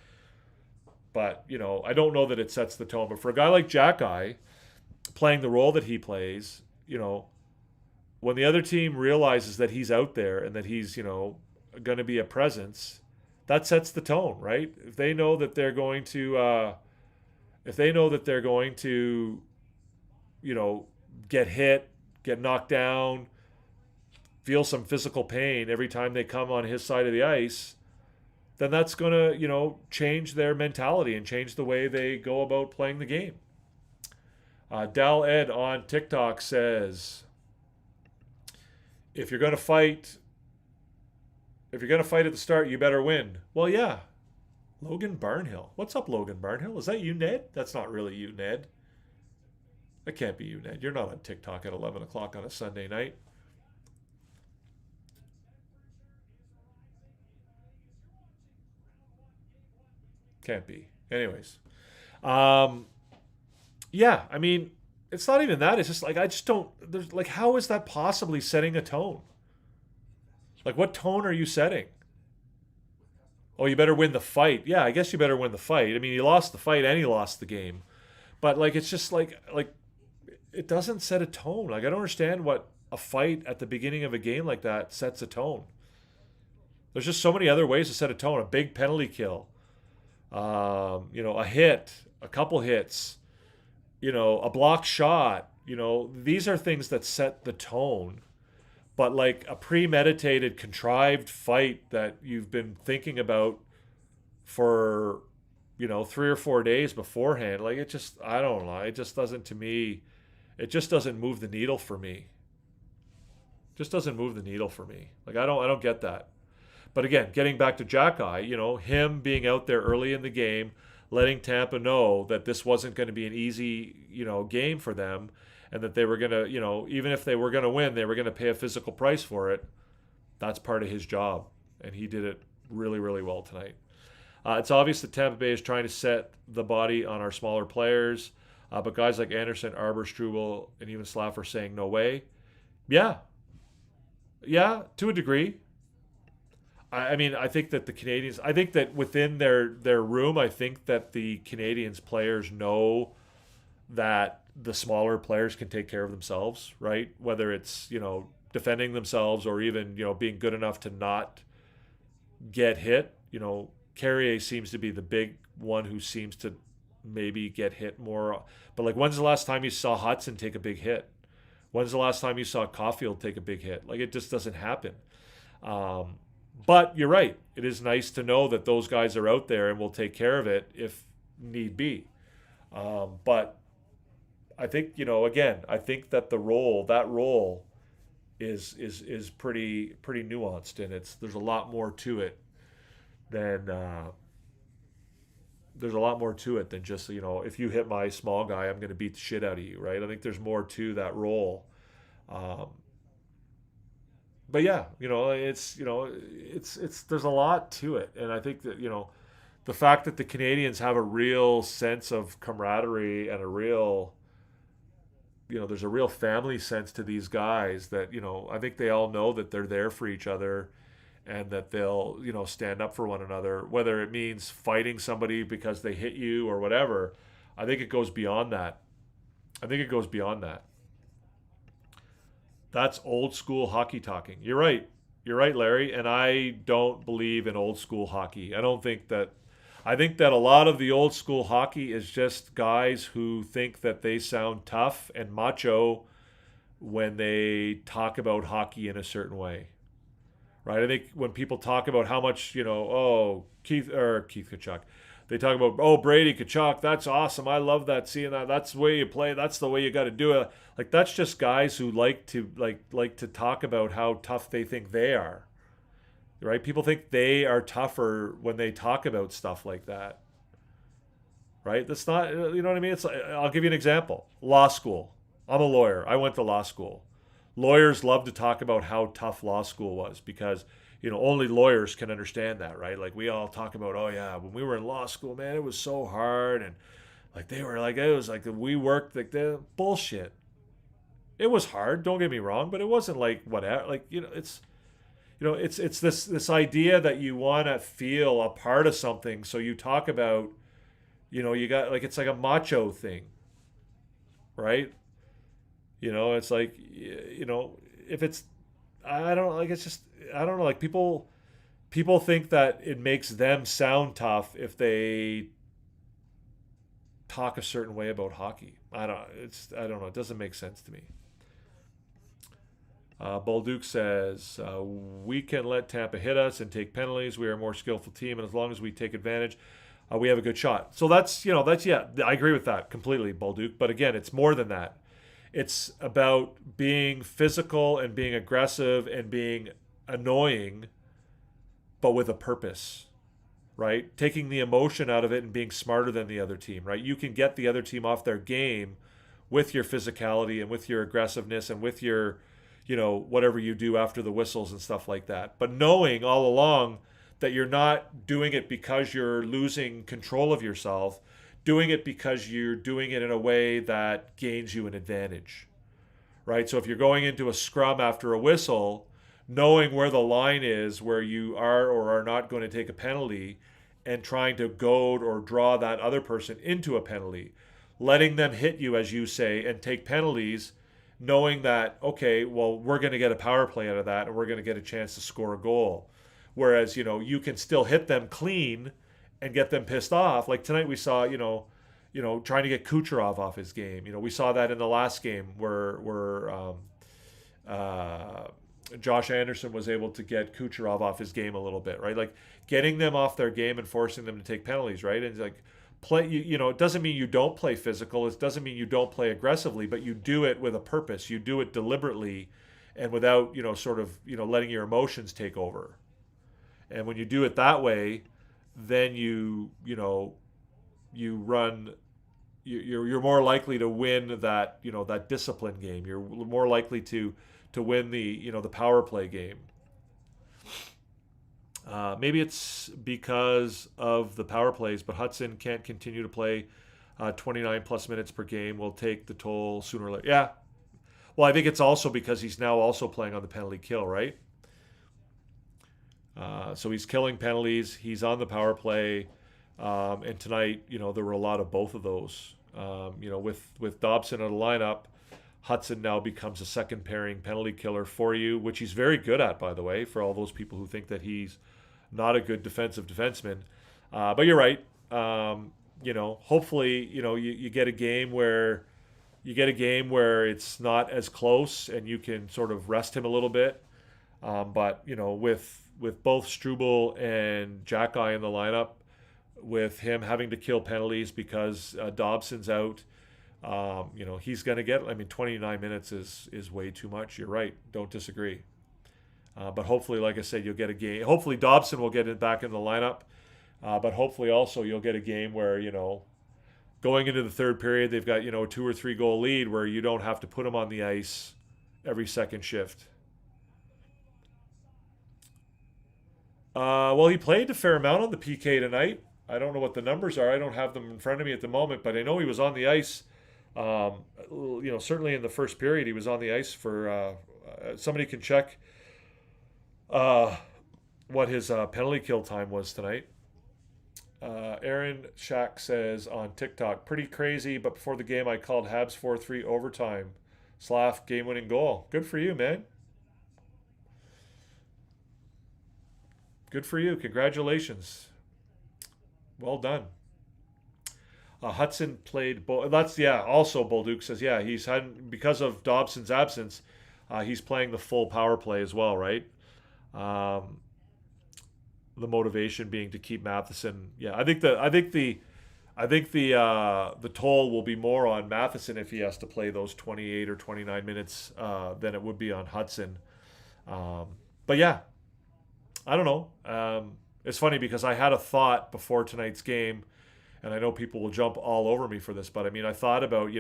But, I don't know that it sets the tone. But for a guy like Jack-Eye, playing the role that he plays, when the other team realizes that he's out there and that he's, going to be a presence, that sets the tone, right? If they know that they're going to, get hit, get knocked down, feel some physical pain every time they come on his side of the ice, then that's going to, change their mentality and change the way they go about playing the game. Dal Ed on TikTok says, if you're going to fight at the start, you better win. Well, yeah. Logan Barnhill. What's up, Logan Barnhill? Is that you, Ned? That's not really you, Ned. That can't be you, Ned. You're not on TikTok at 11 o'clock on a Sunday night. Can't be. Anyways. Yeah, I mean, it's not even that. It's just like, I just don't, there's like, how is that possibly setting a tone? Like, what tone are you setting? Oh, you better win the fight. Yeah, I guess you better win the fight. I mean, he lost the fight and he lost the game. But, like, it's just like it doesn't set a tone. Like, I don't understand what a fight at the beginning of a game like that sets a tone. There's just so many other ways to set a tone. A big penalty kill. A hit, a couple hits, a blocked shot. These are things that set the tone. But like a premeditated, contrived fight that you've been thinking about for, 3 or 4 days beforehand, like it just, I don't know. It just doesn't, to me, it just doesn't move the needle for me. Just doesn't move the needle for me. Like, I don't get that. But again, getting back to Jack-Eye, him being out there early in the game, letting Tampa know that this wasn't going to be an easy, game for them, and that they were going to, even if they were going to win, they were going to pay a physical price for it. That's part of his job, and he did it really, really well tonight. It's obvious that Tampa Bay is trying to set the body on our smaller players, but guys like Anderson, Arbor, Struble, and even Slav are saying no way. Yeah, yeah, to a degree. I mean, I think that the Canadiens, I think that within their room, I think that the Canadiens players know that the smaller players can take care of themselves, right? Whether it's, defending themselves or even, being good enough to not get hit. Carrier seems to be the big one who seems to maybe get hit more. But like, when's the last time you saw Hudson take a big hit? When's the last time you saw Caulfield take a big hit? Like, it just doesn't happen. But you're right. It is nice to know that those guys are out there and will take care of it if need be. But I think, again, I think that that role is pretty nuanced, and there's a lot more to it than just, if you hit my small guy, I'm going to beat the shit out of you, right? I think there's more to that role. But yeah, it's there's a lot to it, and I think that the fact that the Canadiens have a real sense of camaraderie and a real, there's a real family sense to these guys that I think they all know that they're there for each other, and that they'll stand up for one another, whether it means fighting somebody because they hit you or whatever. I think it goes beyond that. That's old school hockey talking. You're right, Larry. And I don't believe in old school hockey. I think that a lot of the old school hockey is just guys who think that they sound tough and macho when they talk about hockey in a certain way. Right? I think when people talk about how much, Keith Tkachuk, they talk about, Brady Tkachuk, that's awesome. I love that, seeing that. That's the way you play. That's the way you got to do it. Like, that's just guys who like to talk about how tough they think they are. Right? People think they are tougher when they talk about stuff like that. Right? That's not, you know what I mean? It's I'll give you an example. Law school. I'm a lawyer. I went to law school. Lawyers love to talk about how tough law school was because, only lawyers can understand that, right? Like, we all talk about, oh yeah, when we were in law school, man, it was so hard. And like, they were like, it was like, we worked like the bullshit. It was hard. Don't get me wrong, but it wasn't like whatever, like, it's this idea that you want to feel a part of something. So you talk about, you got like, it's like a macho thing, right? It's like, if it's, I don't like, it's just, I don't know, like people think that it makes them sound tough if they talk a certain way about hockey. I don't know. It doesn't make sense to me. Bolduc says, we can let Tampa hit us and take penalties. We are a more skillful team, and as long as we take advantage, we have a good shot. So that's, yeah, I agree with that completely, Bolduc. But again, it's more than that. It's about being physical and being aggressive and being annoying, but with a purpose, right? Taking the emotion out of it and being smarter than the other team, right? You can get the other team off their game with your physicality and with your aggressiveness and with your, whatever you do after the whistles and stuff like that. But knowing all along that you're not doing it because you're losing control of yourself, doing it because you're doing it in a way that gains you an advantage, right? So if you're going into a scrum after a whistle, knowing where the line is, where you are or are not going to take a penalty, and trying to goad or draw that other person into a penalty, letting them hit you, as you say, and take penalties, knowing that, okay, well, we're going to get a power play out of that and we're going to get a chance to score a goal. Whereas, you can still hit them clean and get them pissed off. Like tonight we saw, trying to get Kucherov off his game. We saw that in the last game where Josh Anderson was able to get Kucherov off his game a little bit, right? Like getting them off their game and forcing them to take penalties, right? And like play, it doesn't mean you don't play physical. It doesn't mean you don't play aggressively, but you do it with a purpose. You do it deliberately and without, letting your emotions take over. And when you do it that way, then you're more likely to win that, that discipline game. You're more likely to win the, the power play game. Maybe it's because of the power plays, but Hudson can't continue to play 29 plus minutes per game. Will take the toll sooner or later. Yeah. Well, I think it's also because he's now also playing on the penalty kill, right? So he's killing penalties. He's on the power play. And tonight, there were a lot of both of those. With Dobson in the lineup, Hudson now becomes a second pairing penalty killer for you, which he's very good at, by the way, for all those people who think that he's not a good defensive defenseman. But you're right. Hopefully, you get a game where it's not as close and you can sort of rest him a little bit. But with both Struble and Jackeye in the lineup, with him having to kill penalties because Dobson's out, he's going to get, 29 minutes is way too much. You're right. Don't disagree. But hopefully, like I said, you'll get a game. Hopefully Dobson will get it back in the lineup. But hopefully also you'll get a game where, going into the third period, they've got, a 2 or 3 goal lead where you don't have to put him on the ice every second shift. Well, he played a fair amount on the PK tonight. I don't know what the numbers are. I don't have them in front of me at the moment, but I know he was on the ice. Certainly in the first period, he was on the ice for. Somebody can check what his penalty kill time was tonight. Aaron Shack says on TikTok, pretty crazy, but before the game, I called Habs 4-3 overtime. Slav game-winning goal. Good for you, man. Good for you. Congratulations. Well done. Hudson played. Also Bolduc says, he's had, because of Dobson's absence, he's playing the full power play as well, right? The motivation being to keep Matheson. Yeah, I think the toll will be more on Matheson if he has to play those 28 or 29 minutes than it would be on Hudson. But yeah, I don't know. It's funny because I had a thought before tonight's game, and I know people will jump all over me for this, but I thought about,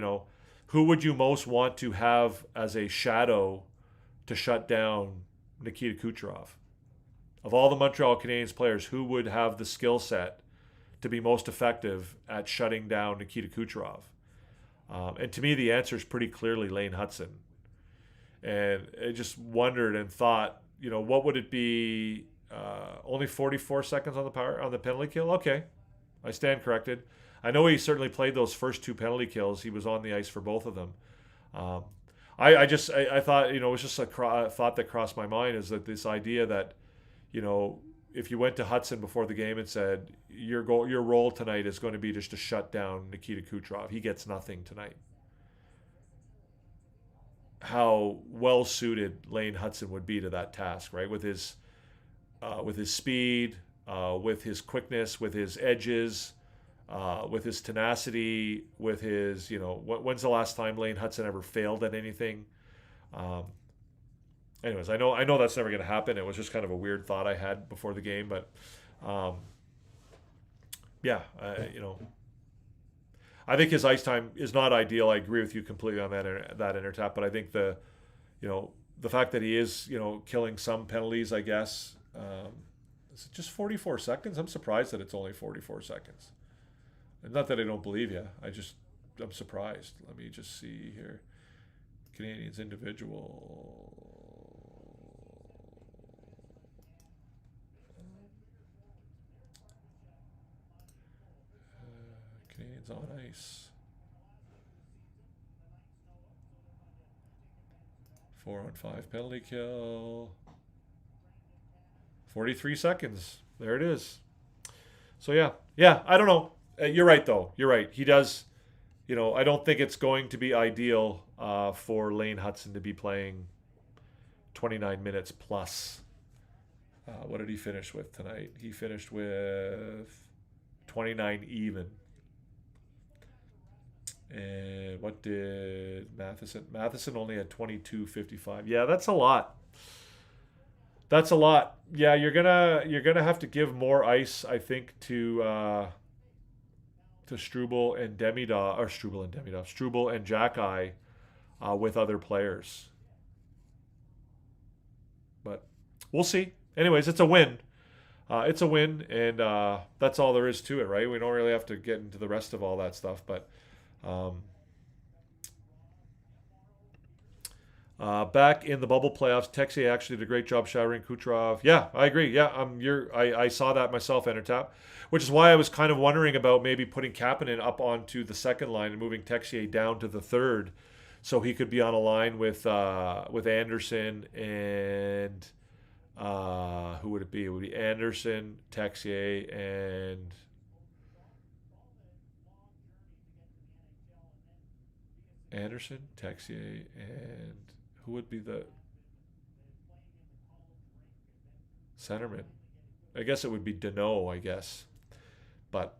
who would you most want to have as a shadow to shut down Nikita Kucherov? Of all the Montreal Canadiens players, who would have the skill set to be most effective at shutting down Nikita Kucherov? And to me, the answer is pretty clearly Lane Hudson. And I just wondered and thought, what would it be? Only 44 seconds on the penalty kill? Okay, I stand corrected. I know he certainly played those first 2 penalty kills. He was on the ice for both of them. I thought, it was just a thought that crossed my mind, is that this idea that, if you went to Hudson before the game and said, your role tonight is going to be just to shut down Nikita Kucherov. He gets nothing tonight. How well suited Lane Hudson would be to that task, right? With his speed, with his quickness, with his edges, with his tenacity, with his, when's the last time Lane Hudson ever failed at anything? Anyways, I know that's never going to happen. It was just kind of a weird thought I had before the game, but I think his ice time is not ideal. I agree with you completely on that intertap, but I think the fact that he is, killing some penalties, I guess. Is it just 44 seconds? I'm surprised that it's only 44 seconds. And not that I don't believe you. I'm surprised. Let me just see here. Canadiens individual. Canadiens on ice. 4-on-5 penalty kill. 43 seconds. There it is. So yeah. I don't know. You're right though. You're right. He does. I don't think it's going to be ideal for Lane Hudson to be playing 29 minutes plus. What did he finish with tonight? He finished with 29 even. And what did Matheson? Matheson only had 22.55. Yeah, that's a lot. That's a lot. Yeah, you're gonna have to give more ice, I think, to Struble and Struble and Jackeye with other players. But we'll see. Anyways, it's a win. it's a win, and that's all there is to it, right? We don't really have to get into the rest of all that stuff, but back in the bubble playoffs, Texier actually did a great job shadowing Kucherov. Yeah, I agree. Yeah, I saw that myself, Entertap, which is why I was kind of wondering about maybe putting Kapanen up onto the second line and moving Texier down to the third, so he could be on a line with Anderson and who would it be? It would be Anderson, Texier, and Anderson, Texier, and who would be the centerman? I guess it would be Deneau, I guess. But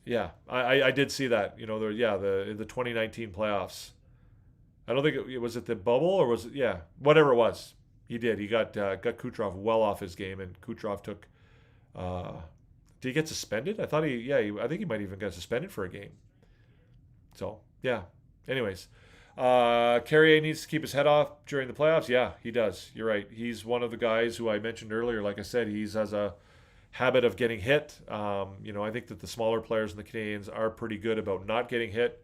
yeah, I did see that. You know, the 2019 playoffs. I don't think it was it the bubble or was it whatever it was. He did. He got Kucherov well off his game, and Kucherov took. Did he get suspended? I thought I think he might even get suspended for a game. So yeah. Anyways, Carrier needs to keep his head off during the playoffs. Yeah, he does. You're right. He's one of the guys who I mentioned earlier. Like I said, he has a habit of getting hit. I think that the smaller players in the Canadiens are pretty good about not getting hit.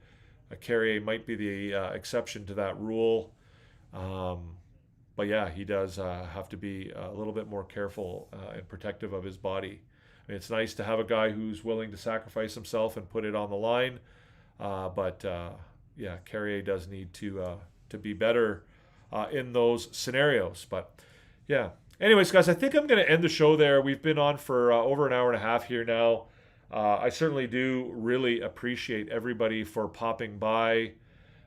Carrier might be the exception to that rule. But yeah, he does have to be a little bit more careful and protective of his body. I mean, it's nice to have a guy who's willing to sacrifice himself and put it on the line. But Carrier does need to be better in those scenarios. But yeah. Anyways, guys, I think I'm going to end the show there. We've been on for over an hour and a half here now. I certainly do really appreciate everybody for popping by,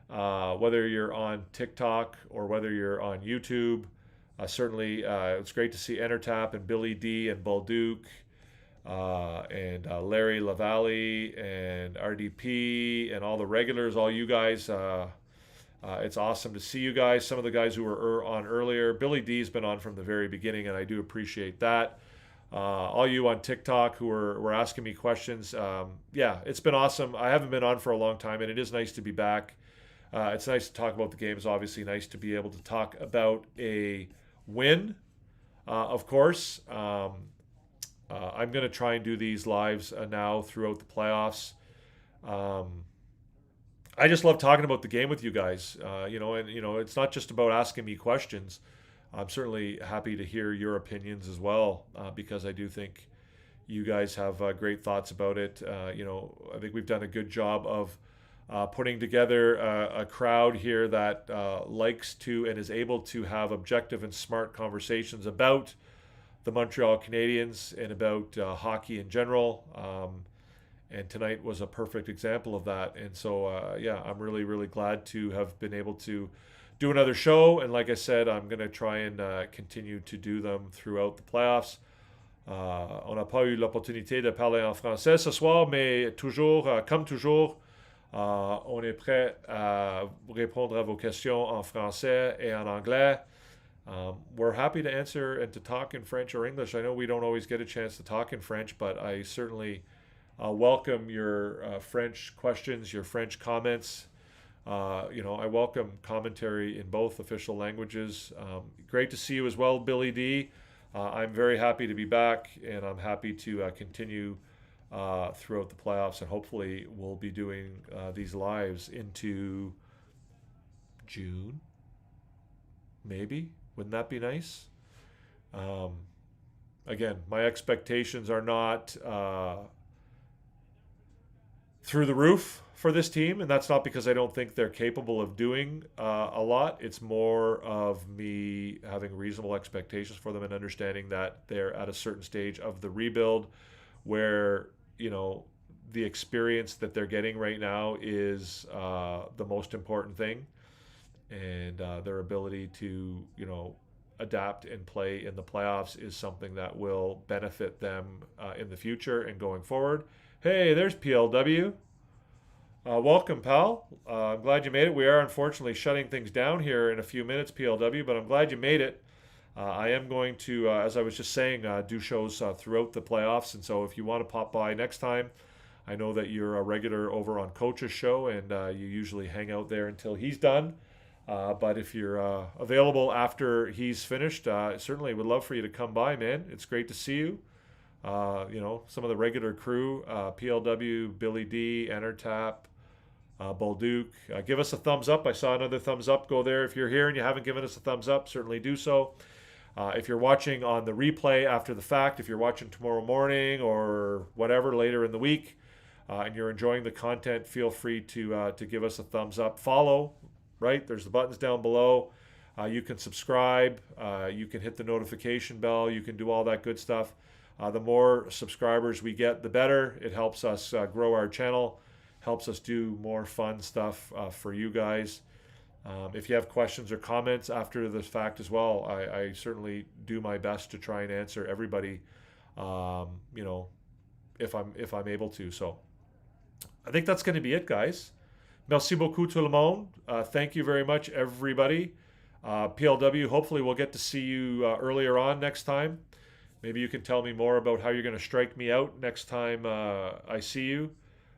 whether you're on TikTok or whether you're on YouTube. Certainly, it's great to see Entertap and Billy D and Balduke and Larry Lavalle and RDP and all the regulars, all you guys. It's awesome to see you guys. Some of the guys who were on earlier. Billy D's been on from the very beginning, and I do appreciate that. All you on TikTok who were asking me questions. It's been awesome. I haven't been on for a long time, and it is nice to be back. It's nice to talk about the games. Obviously, nice to be able to talk about a win, of course. I'm going to try and do these lives now throughout the playoffs. I just love talking about the game with you guys, it's not just about asking me questions. I'm certainly happy to hear your opinions as well, because I do think you guys have great thoughts about it. I think we've done a good job of putting together a crowd here that likes to and is able to have objective and smart conversations about the Montreal Canadiens and about hockey in general. And tonight was a perfect example of that. And so, I'm really, really glad to have been able to do another show. And like I said, I'm going to try and continue to do them throughout the playoffs. On n'a pas eu l'opportunité de parler en français ce soir, mais toujours, comme toujours, on est prêt à répondre à vos questions en français et en anglais. We're happy to answer and to talk in French or English. I know we don't always get a chance to talk in French, but I certainly welcome your French questions, your French comments. I welcome commentary in both official languages. Great to see you as well, Billy D. I'm very happy to be back, and I'm happy to continue throughout the playoffs, and hopefully we'll be doing these lives into June, maybe. Wouldn't that be nice? Again, my expectations are not through the roof for this team, and that's not because I don't think they're capable of doing a lot. It's more of me having reasonable expectations for them and understanding that they're at a certain stage of the rebuild where, the experience that they're getting right now is the most important thing, and their ability to, adapt and play in the playoffs is something that will benefit them in the future and going forward. Hey, there's PLW. Welcome, pal. I'm glad you made it. We are unfortunately shutting things down here in a few minutes, PLW, but I'm glad you made it. I am going to, as I was just saying, do shows throughout the playoffs, and so if you want to pop by next time, I know that you're a regular over on Coach's show, and you usually hang out there until he's done. But if you're available after he's finished, certainly would love for you to come by, man. It's great to see you. some of the regular crew, PLW, Billy D, Entertap, Bolduc. Give us a thumbs up. I saw another thumbs up. Go there. If you're here and you haven't given us a thumbs up, certainly do so. If you're watching on the replay after the fact, if you're watching tomorrow morning or whatever later in the week, and you're enjoying the content, feel free to give us a thumbs up. Follow, right? There's the buttons down below. You can subscribe. You can hit the notification bell. You can do all that good stuff. The more subscribers we get, the better. It helps us grow our channel, helps us do more fun stuff for you guys. If you have questions or comments after the fact as well, I certainly do my best to try and answer everybody, if I'm able to. So I think that's going to be it, guys. Merci beaucoup tout le monde. Thank you very much, everybody. PLW, hopefully we'll get to see you earlier on next time. Maybe you can tell me more about how you're going to strike me out next time I see you,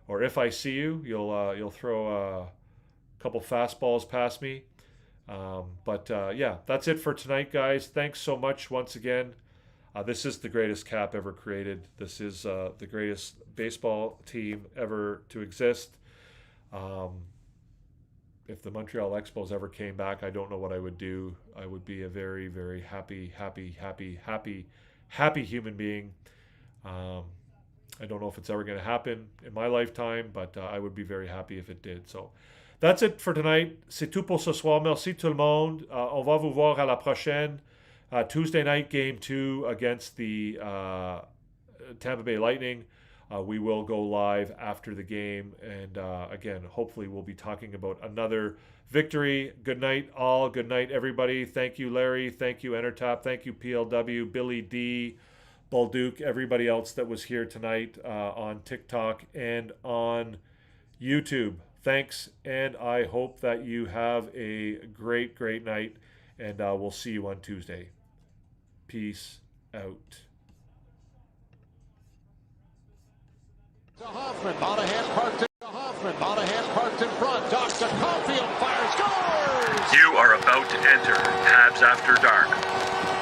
or if I see you, you'll throw a couple fastballs past me. Yeah, that's it for tonight, guys. Thanks so much once again. This is the greatest cap ever created. This is the greatest baseball team ever to exist. If the Montreal Expos ever came back, I don't know what I would do. I would be a very, very happy human being. I don't know if it's ever going to happen in my lifetime, but I would be very happy if it did. So that's it for tonight. C'est tout pour ce soir. Merci tout le monde. On va vous voir à la prochaine. Tuesday night, game 2 against the Tampa Bay Lightning. We will go live after the game. And again, hopefully we'll be talking about another victory. Good night, all. Good night, everybody. Thank you, Larry. Thank you, Entertop. Thank you, PLW, Billy D, Bolduc, everybody else that was here tonight on TikTok and on YouTube. Thanks, and I hope that you have a great, great night, and we'll see you on Tuesday. Peace out. Hoffman, on a hand parked in front. Docks to Caulfield, fires, scores! You are about to enter Habs After Dark